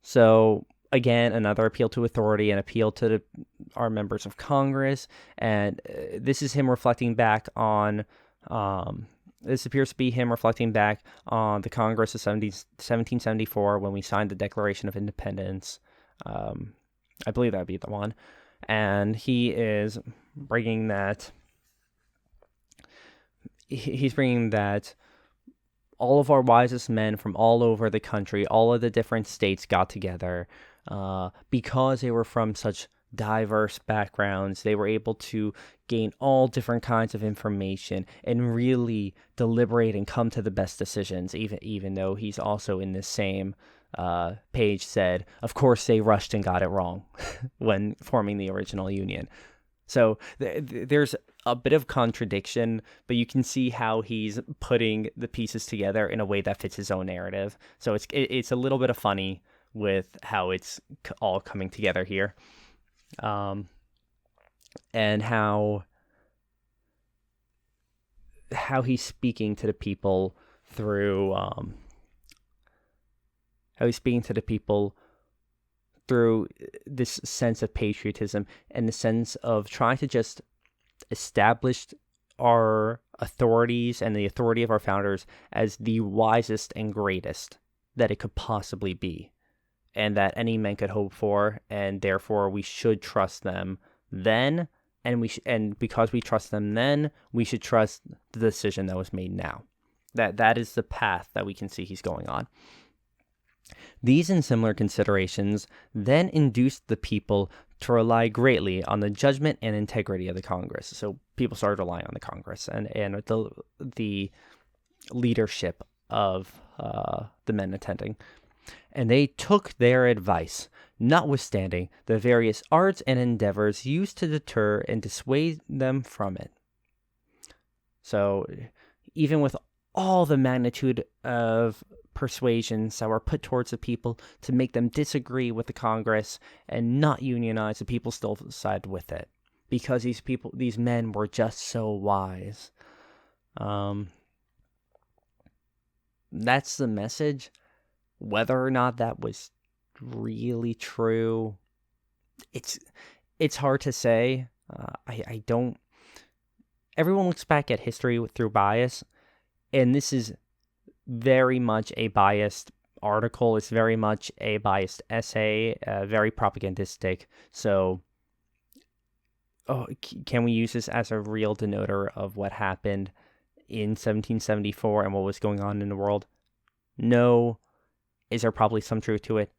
So again, another appeal to authority, an appeal to our members of Congress, and this is him reflecting back on. This appears to be him reflecting back on the Congress of 1774 when we signed the Declaration of Independence. I believe that would be the one, and he is bringing that. He's bringing that all of our wisest men from all over the country, all of the different states got together because they were from such diverse backgrounds. They were able to gain all different kinds of information and really deliberate and come to the best decisions, even though he's also in the same page said, of course, they rushed and got it wrong when forming the original union. So there's a bit of contradiction, but you can see how he's putting the pieces together in a way that fits his own narrative. So it's a little bit of funny with how it's all coming together here, and how he's speaking to the people through through this sense of patriotism and the sense of trying to just establish our authorities and the authority of our founders as the wisest and greatest that it could possibly be, and that any man could hope for, and therefore we should trust them then, and because we trust them then, we should trust the decision that was made now. That is the path that we can see he's going on. These and similar considerations then induced the people to rely greatly on the judgment and integrity of the Congress. So people started relying on the Congress and the leadership of the men attending. And they took their advice, notwithstanding the various arts and endeavors used to deter and dissuade them from it. So even with all the magnitude of persuasions that were put towards the people to make them disagree with the Congress and not unionize, the people still sided with it because these men were just so wise. That's the message. Whether or not that was really true, it's hard to say. I don't. Everyone looks back at history through bias, and this is very much a biased article. It's very much a biased essay, very propagandistic. So, can we use this as a real denoter of what happened in 1774 and what was going on in the world? No. Is there probably some truth to it?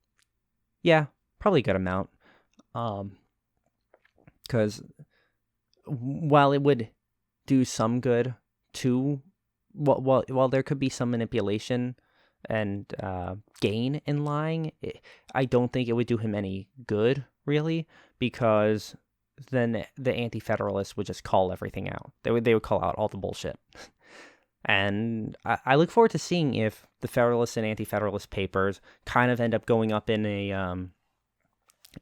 Yeah, probably a good amount. Because while it would do some good to, while there could be some manipulation and gain in lying, I don't think it would do him any good, really, because then the anti-federalists would just call everything out. They would call out all the bullshit. And I look forward to seeing if the Federalist and Anti-Federalist papers kind of end up going up in a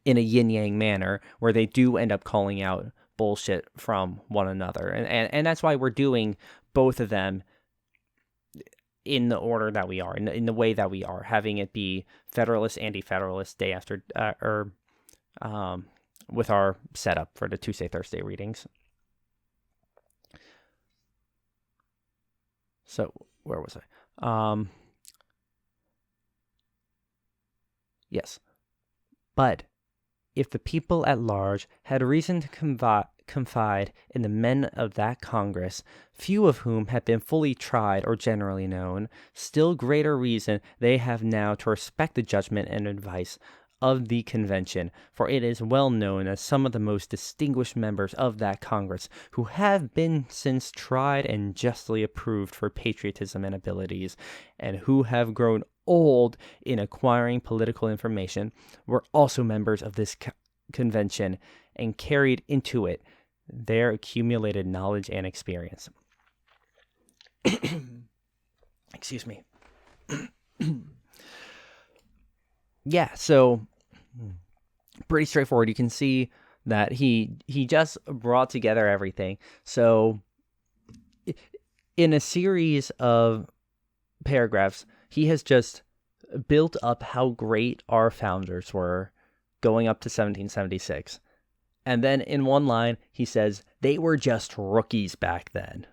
yin-yang manner, where they do end up calling out bullshit from one another. And that's why we're doing both of them in the order that we are, in the way that we are, having it be Federalist, Anti-Federalist, day after, with our setup for the Tuesday, Thursday readings. So, where was I? Yes. But if the people at large had reason to confide in the men of that Congress, few of whom had been fully tried or generally known, still greater reason they have now to respect the judgment and advice of the convention, for it is well known that some of the most distinguished members of that Congress, who have been since tried and justly approved for patriotism and abilities, and who have grown old in acquiring political information, were also members of this convention and carried into it their accumulated knowledge and experience. Excuse me. Yeah, so pretty straightforward. You can see that he just brought together everything. So in a series of paragraphs, he has just built up how great our founders were going up to 1776. And then in one line, he says, they were just rookies back then.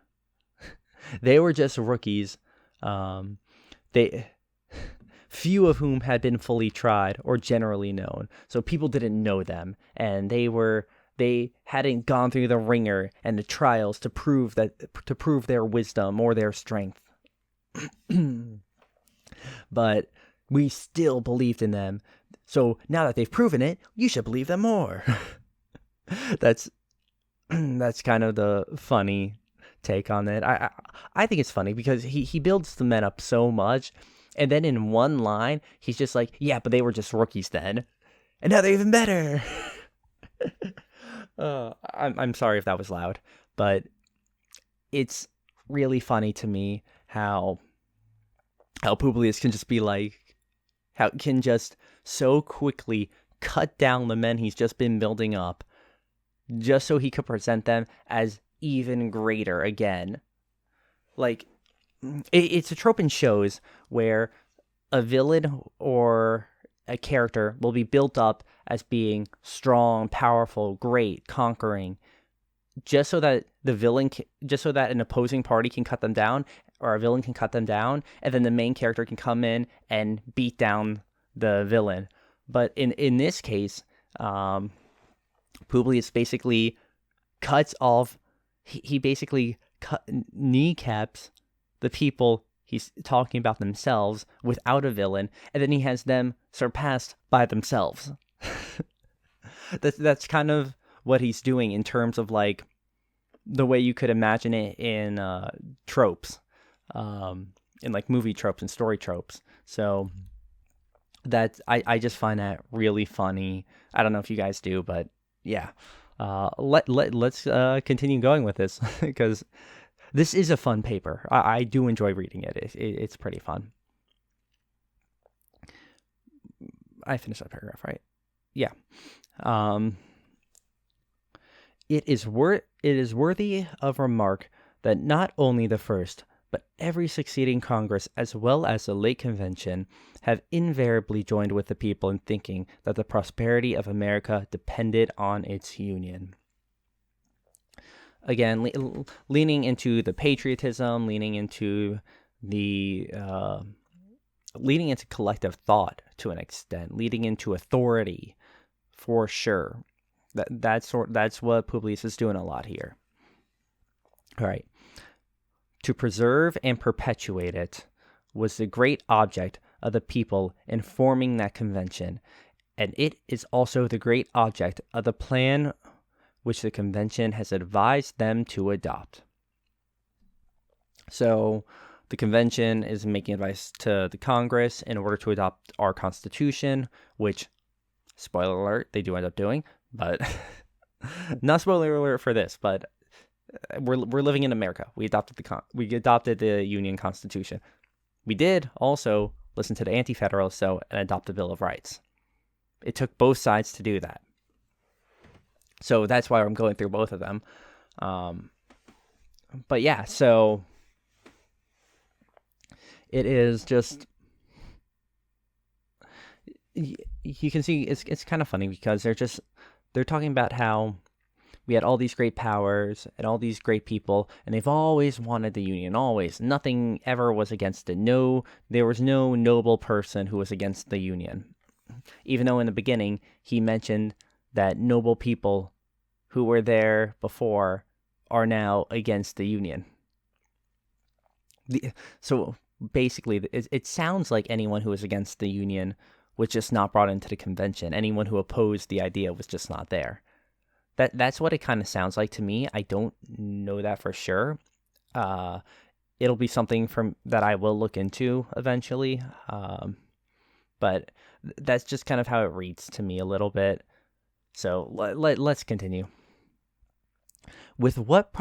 They were just rookies. Few of whom had been fully tried or generally known. So people didn't know them, and they hadn't gone through the ringer and the trials to prove their wisdom or their strength. But we still believed in them. So now that they've proven it, you should believe them more. That's kind of the funny take on it. I think it's funny because he builds the men up so much, and then in one line he's just like, yeah, but they were just rookies then, and now they're even better. I'm sorry if that was loud, but it's really funny to me how Publius can just be like, how it can just so quickly cut down the men he's just been building up just so he could present them as even greater again. Like, it's a trope in shows where a villain or a character will be built up as being strong, powerful, great, conquering, just so that just so that an opposing party can cut them down, or a villain can cut them down, and then the main character can come in and beat down the villain. But in this case, Publius basically cuts off. He basically kneecaps the people he's talking about themselves without a villain, and then he has them surpassed by themselves. That's kind of what he's doing in terms of like the way you could imagine it in tropes, in like movie tropes and story tropes. So that I just find that really funny. I don't know if you guys do, but yeah. Let's continue going with this because this is a fun paper. I do enjoy reading it. It's pretty fun. I finished that paragraph, right? Yeah. It is worthy of remark that not only the first, but every succeeding Congress, as well as the late convention, have invariably joined with the people in thinking that the prosperity of America depended on its union. Again, leaning into the patriotism, leaning into collective thought to an extent, leading into authority, for sure. That's what Publius is doing a lot here. All right. To preserve and perpetuate it was the great object of the people in forming that convention, and it is also the great object of the plan which the convention has advised them to adopt. So the convention is making advice to the Congress in order to adopt our Constitution, which, spoiler alert, they do end up doing, but not spoiler alert for this, but we're living in America. We adopted the Union Constitution. We did also listen to the Anti-Federalists and adopt the Bill of Rights. It took both sides to do that. So that's why I'm going through both of them. But yeah, so It is just you can see it's kind of funny because they're talking about how we had all these great powers and all these great people, and they've always wanted the Union, always. Nothing ever was against it. No, there was no noble person who was against the Union. Even though in the beginning he mentioned that noble people who were there before are now against the Union. So basically, it sounds like anyone who was against the Union was just not brought into the convention. Anyone who opposed the idea was just not there. That's what it kind of sounds like to me. I don't know that for sure. It'll be something that I will look into eventually. But that's just kind of how it reads to me a little bit. So let's continue. With what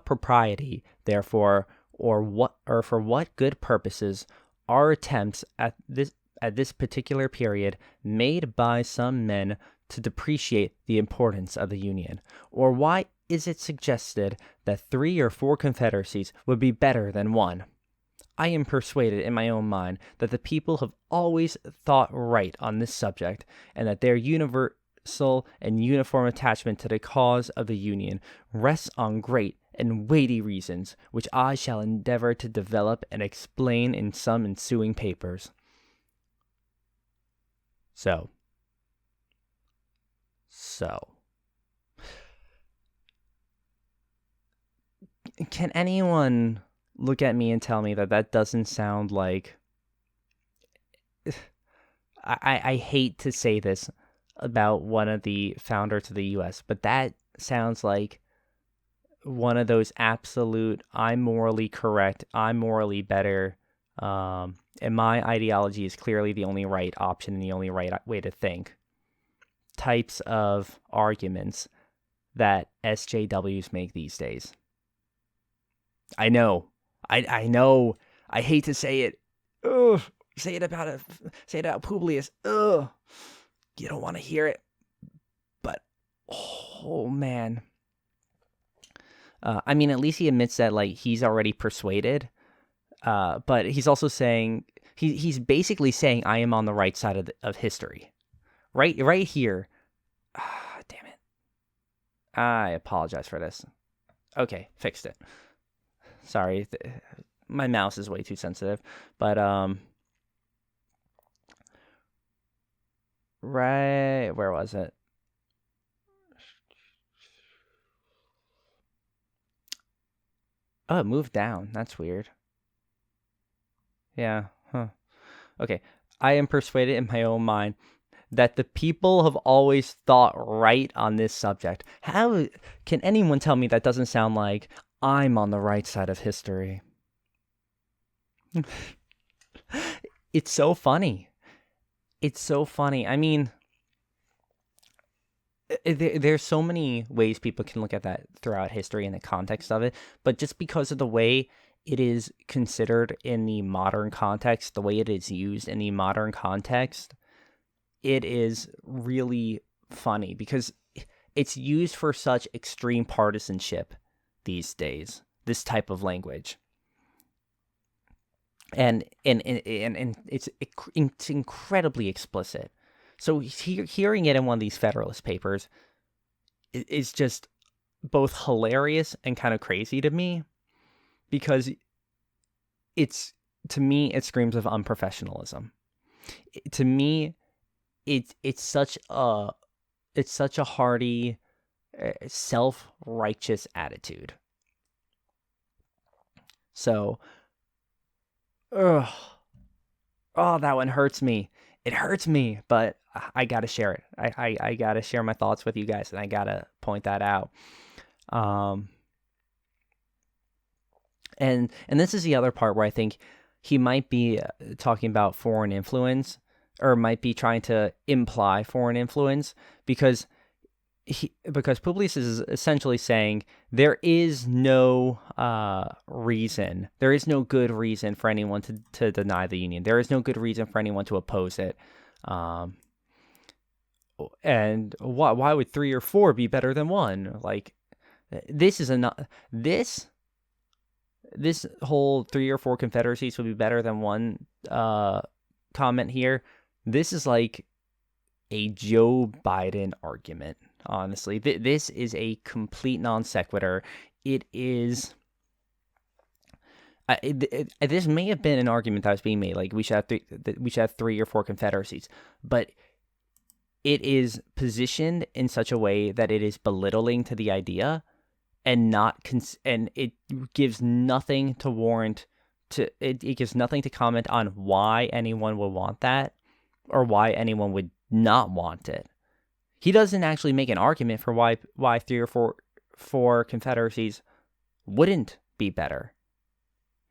propriety, therefore, or for what good purposes are attempts at this particular period made by some men to depreciate the importance of the Union? Or why is it suggested that 3 or 4 confederacies would be better than one? I am persuaded in my own mind that the people have always thought right on this subject, and that their universal and uniform attachment to the cause of the Union rests on great and weighty reasons, which I shall endeavor to develop and explain in some ensuing papers. So, can anyone look at me and tell me that doesn't sound like... I hate to say this about one of the founders of the U.S., but that sounds like one of those absolute, I'm morally correct, I'm morally better, and my ideology is clearly the only right option and the only right way to think types of arguments that SJWs make these days. I know. I know. I hate to say it. Ugh. Say it about Publius. Ugh. You don't want to hear it. But, oh, man. I mean, at least he admits that, like, he's already persuaded. But he's also saying, he's basically saying, I am on the right side of history. Right here. Damn it. I apologize for this. Okay, fixed it. Sorry. My mouse is way too sensitive. But, right, where was it? Oh, it moved down. That's weird. Yeah, huh. Okay. I am persuaded in my own mind that the people have always thought right on this subject. How can anyone tell me that doesn't sound like I'm on the right side of history? It's so funny. It's so funny. I mean, there's so many ways people can look at that throughout history and the context of it, but just because of the way it is considered in the modern context, the way it is used in the modern context, it is really funny because it's used for such extreme partisanship these days, this type of language. And it's incredibly explicit. So hearing it in one of these Federalist papers is just both hilarious and kind of crazy to me, because to me it screams of unprofessionalism. To me, it's such a hearty, self-righteous attitude. So, oh, that one hurts me. It hurts me, but I gotta share it. I gotta share my thoughts with you guys, and I gotta point that out. And this is the other part where I think he might be talking about foreign influence, or might be trying to imply foreign influence, because Publius is essentially saying there is no reason, there is no good reason for anyone to deny the Union. There is no good reason for anyone to oppose it. And why would 3 or 4 be better than one? Like, this this whole 3 or 4 confederacies would be better than one comment here. This is like a Joe Biden argument, honestly. This is a complete non sequitur. It is... this may have been an argument that was being made, like we should have 3 or 4 confederacies, but it is positioned in such a way that it is belittling to the idea, and and it gives nothing to warrant to it gives nothing to comment on why anyone would want that or why anyone would not want it. He doesn't actually make an argument for why 3 or 4 confederacies wouldn't be better.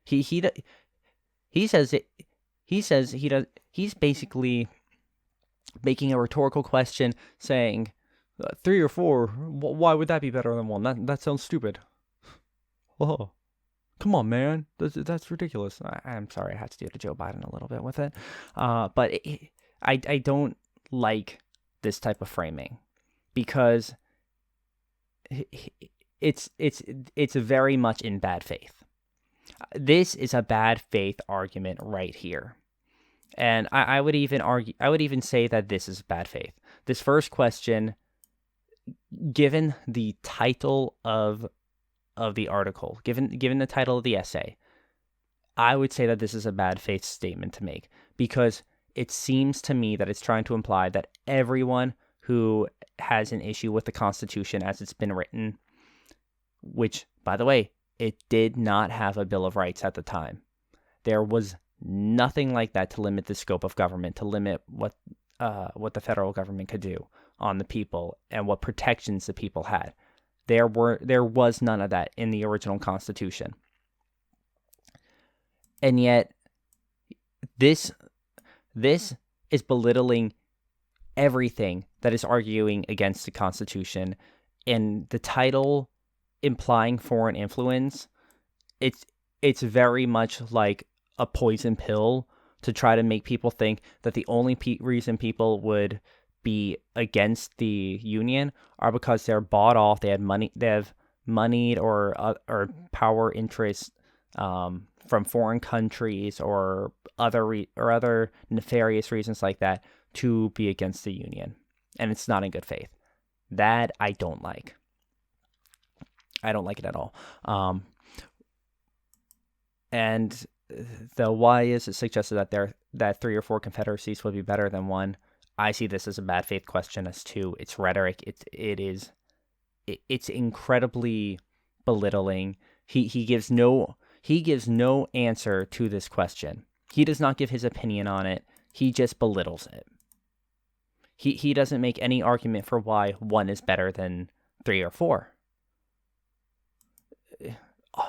He says it. He says he does. He's basically making a rhetorical question, saying 3 or 4. Why would that be better than 1? That sounds stupid. Oh, come on, man. That's ridiculous. I'm sorry, I had to deal to Joe Biden a little bit with it. But I don't like this type of framing, because it's very much in bad faith. This is a bad faith argument right here. And I would even say that this is bad faith. This first question, given the title of the article, given the title of the essay, I would say that this is a bad faith statement to make, because it seems to me that it's trying to imply that everyone who has an issue with the Constitution as it's been written, which, by the way, it did not have a Bill of Rights at the time. There was nothing like that to limit the scope of government, to limit what the federal government could do on the people and what protections the people had. There was none of that in the original Constitution. And yet, this is belittling everything that is arguing against the Constitution, and the title implying foreign influence, it's very much like a poison pill to try to make people think that the only reason people would be against the Union are because they're bought off, they have moneyed or power interests from foreign countries or other nefarious reasons like that to be against the Union, and it's not in good faith. That I don't like. I don't like it at all. And the why is it suggested that 3 or 4 confederacies would be better than 1. I see this as a bad faith question as to its rhetoric. It's incredibly belittling. He gives no answer to this question. He does not give his opinion on it. He just belittles it. He doesn't make any argument for why 1 is better than 3 or 4.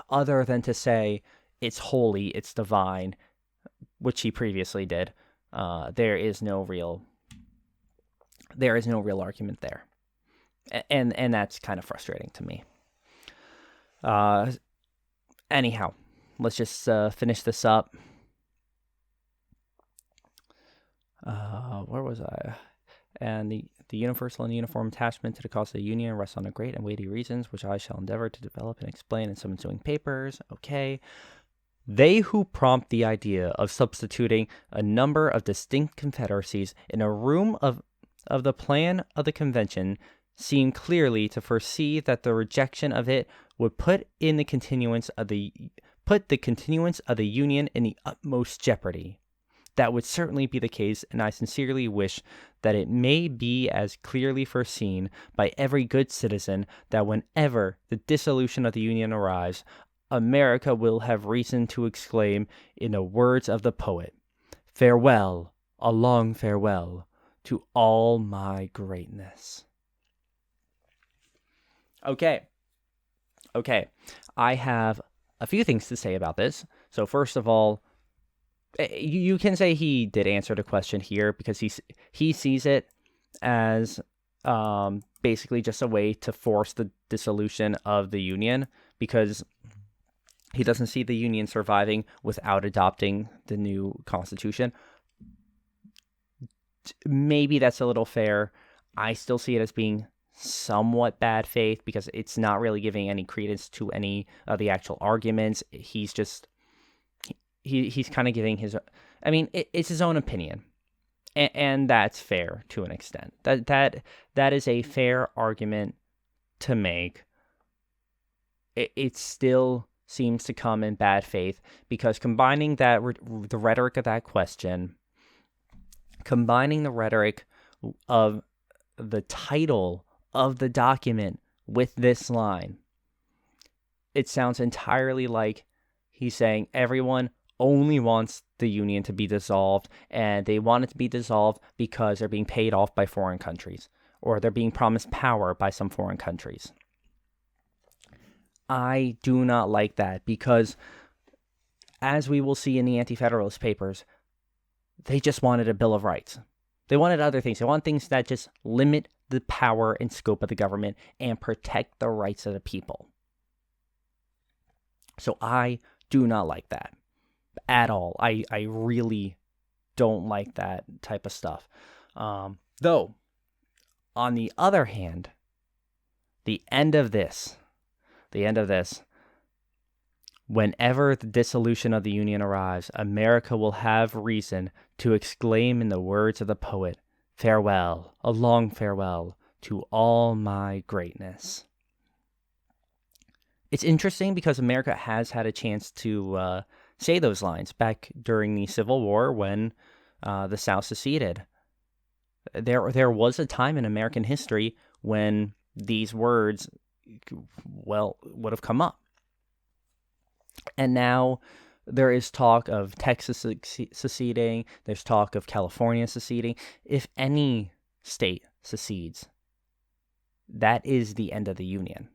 Other than to say it's holy, it's divine, which he previously did. There is no real argument there, and that's kind of frustrating to me. Anyhow, let's just finish this up. Where was I? And the universal and uniform attachment to the cause of the Union rests on a great and weighty reasons, which I shall endeavor to develop and explain in some ensuing papers. Okay. They who prompt the idea of substituting a number of distinct confederacies in a room of the plan of the convention seem clearly to foresee that the rejection of it would put the continuance of the Union in the utmost jeopardy. That would certainly be the case, and I sincerely wish that it may be as clearly foreseen by every good citizen that whenever the dissolution of the Union arrives, America will have reason to exclaim, in the words of the poet, "Farewell, a long farewell to all my greatness." Okay. I have a few things to say about this. So first of all, you can say he did answer the question here, because he sees it as basically just a way to force the dissolution of the Union, because he doesn't see the Union surviving without adopting the new Constitution. Maybe that's a little fair. I still see it as being somewhat bad faith because it's not really giving any credence to any of the actual arguments. He's just he's kind of giving his. I mean, it's his own opinion, and that's fair to an extent. That is a fair argument to make. It still seems to come in bad faith because combining that the rhetoric of that question, combining the rhetoric of the title of the document with this line, it sounds entirely like he's saying everyone only wants the union to be dissolved, and they want it to be dissolved because they're being paid off by foreign countries, or they're being promised power by some foreign countries. I do not like that because, as we will see in the Anti-Federalist Papers, they just wanted a Bill of Rights. They wanted other things. They want things that just limit the power and scope of the government and protect the rights of the people. So I do not like that at all. I really don't like that type of stuff. Though, on the other hand, the end of this, whenever the dissolution of the Union arrives, America will have reason to exclaim in the words of the poet, "Farewell, a long farewell to all my greatness." It's interesting because America has had a chance to say those lines back during the Civil War when the South seceded. There was a time in American history when these words, would have come up. And now there is talk of Texas seceding. There's talk of California seceding. If any state secedes, that is the end of the Union.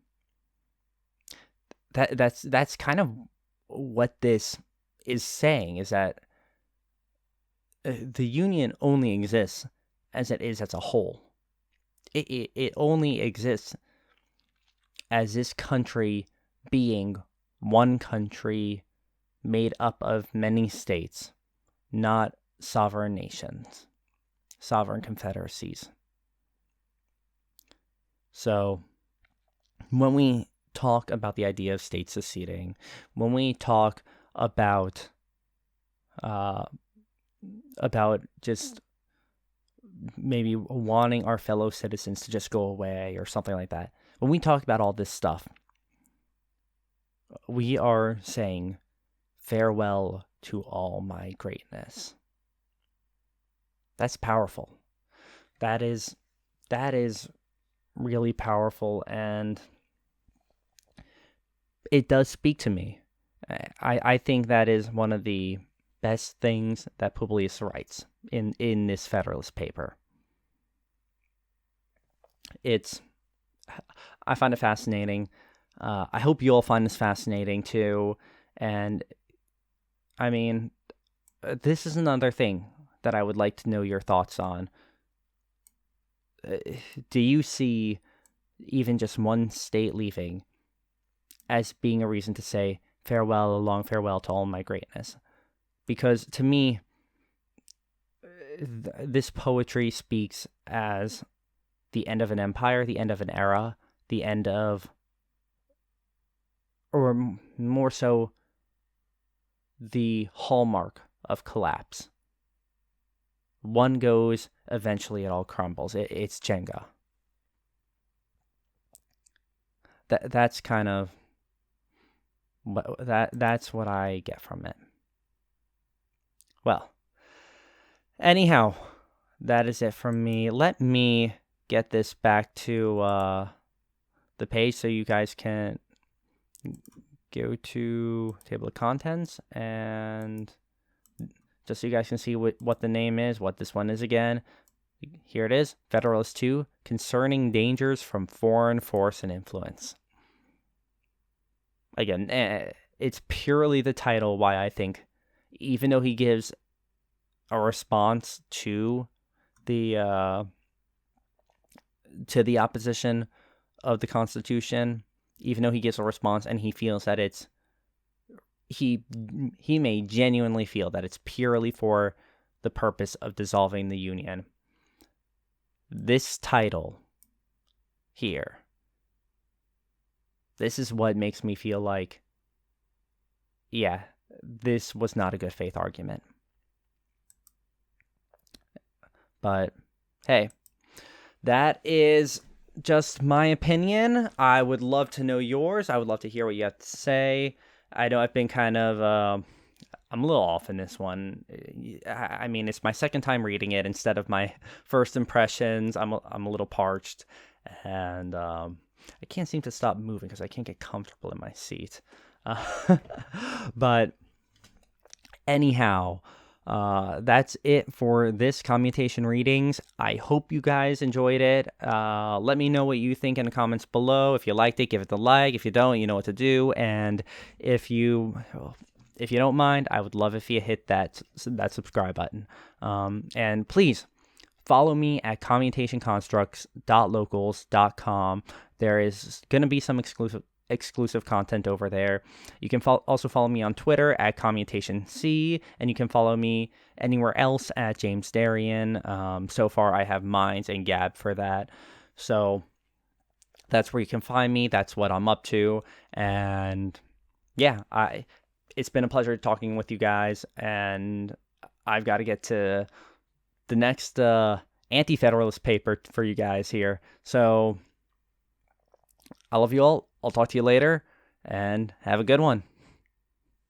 That's kind of what this is saying, is that the Union only exists as it is as a whole. It only exists as this country being one country made up of many states, not sovereign nations, sovereign confederacies. So when we talk about the idea of states seceding, when we talk about just maybe wanting our fellow citizens to just go away or something like that, when we talk about all this stuff, we are saying farewell to all my greatness. That's powerful. That is really powerful, and it does speak to me. I think that is one of the best things that Publius writes in this Federalist paper. I find it fascinating. I hope you all find this fascinating too. And I mean, this is another thing that I would like to know your thoughts on. Do you see even just one state leaving as being a reason to say farewell, a long farewell to all my greatness? Because to me, this poetry speaks as the end of an empire, the end of an era, the end of, or more so, the hallmark of collapse. One goes, eventually it all crumbles. It's Jenga. That's kind of that's what I get from it. Well, anyhow, that is it from me. Let me get this back to the page so you guys can go to table of contents, and just so you guys can see what the name is, what this one is again. Here it is, Federalist 2, Concerning Dangers from Foreign Force and Influence. Again, it's purely the title why I think, even though he gives a response to the opposition of the Constitution, even though he gives a response and he feels that he may genuinely feel that it's purely for the purpose of dissolving the Union. This title here. This is what makes me feel like, yeah, this was not a good faith argument. But hey, that is just my opinion. I would love to know yours. I would love to hear what you have to say. I know I've been kind of, I'm a little off in this one. I mean, it's my second time reading it instead of my first impressions. I'm a little parched, and I can't seem to stop moving because I can't get comfortable in my seat. But anyhow, that's it for this commutation readings. I hope you guys enjoyed it. Let me know what you think in the comments below. If you liked it, give it the like. If you don't, you know what to do. And if you don't mind, I would love if you hit that subscribe button. And please follow me at commutationconstructs.locals.com. There is going to be some exclusive content over there. You can also follow me on Twitter at CommutationC, and you can follow me anywhere else at James Darian. So far, I have Minds and Gab for that. So that's where you can find me. That's what I'm up to. And yeah, it's been a pleasure talking with you guys, and I've got to get to the next anti-Federalist paper for you guys here. So I love you all. I'll talk to you later, and have a good one.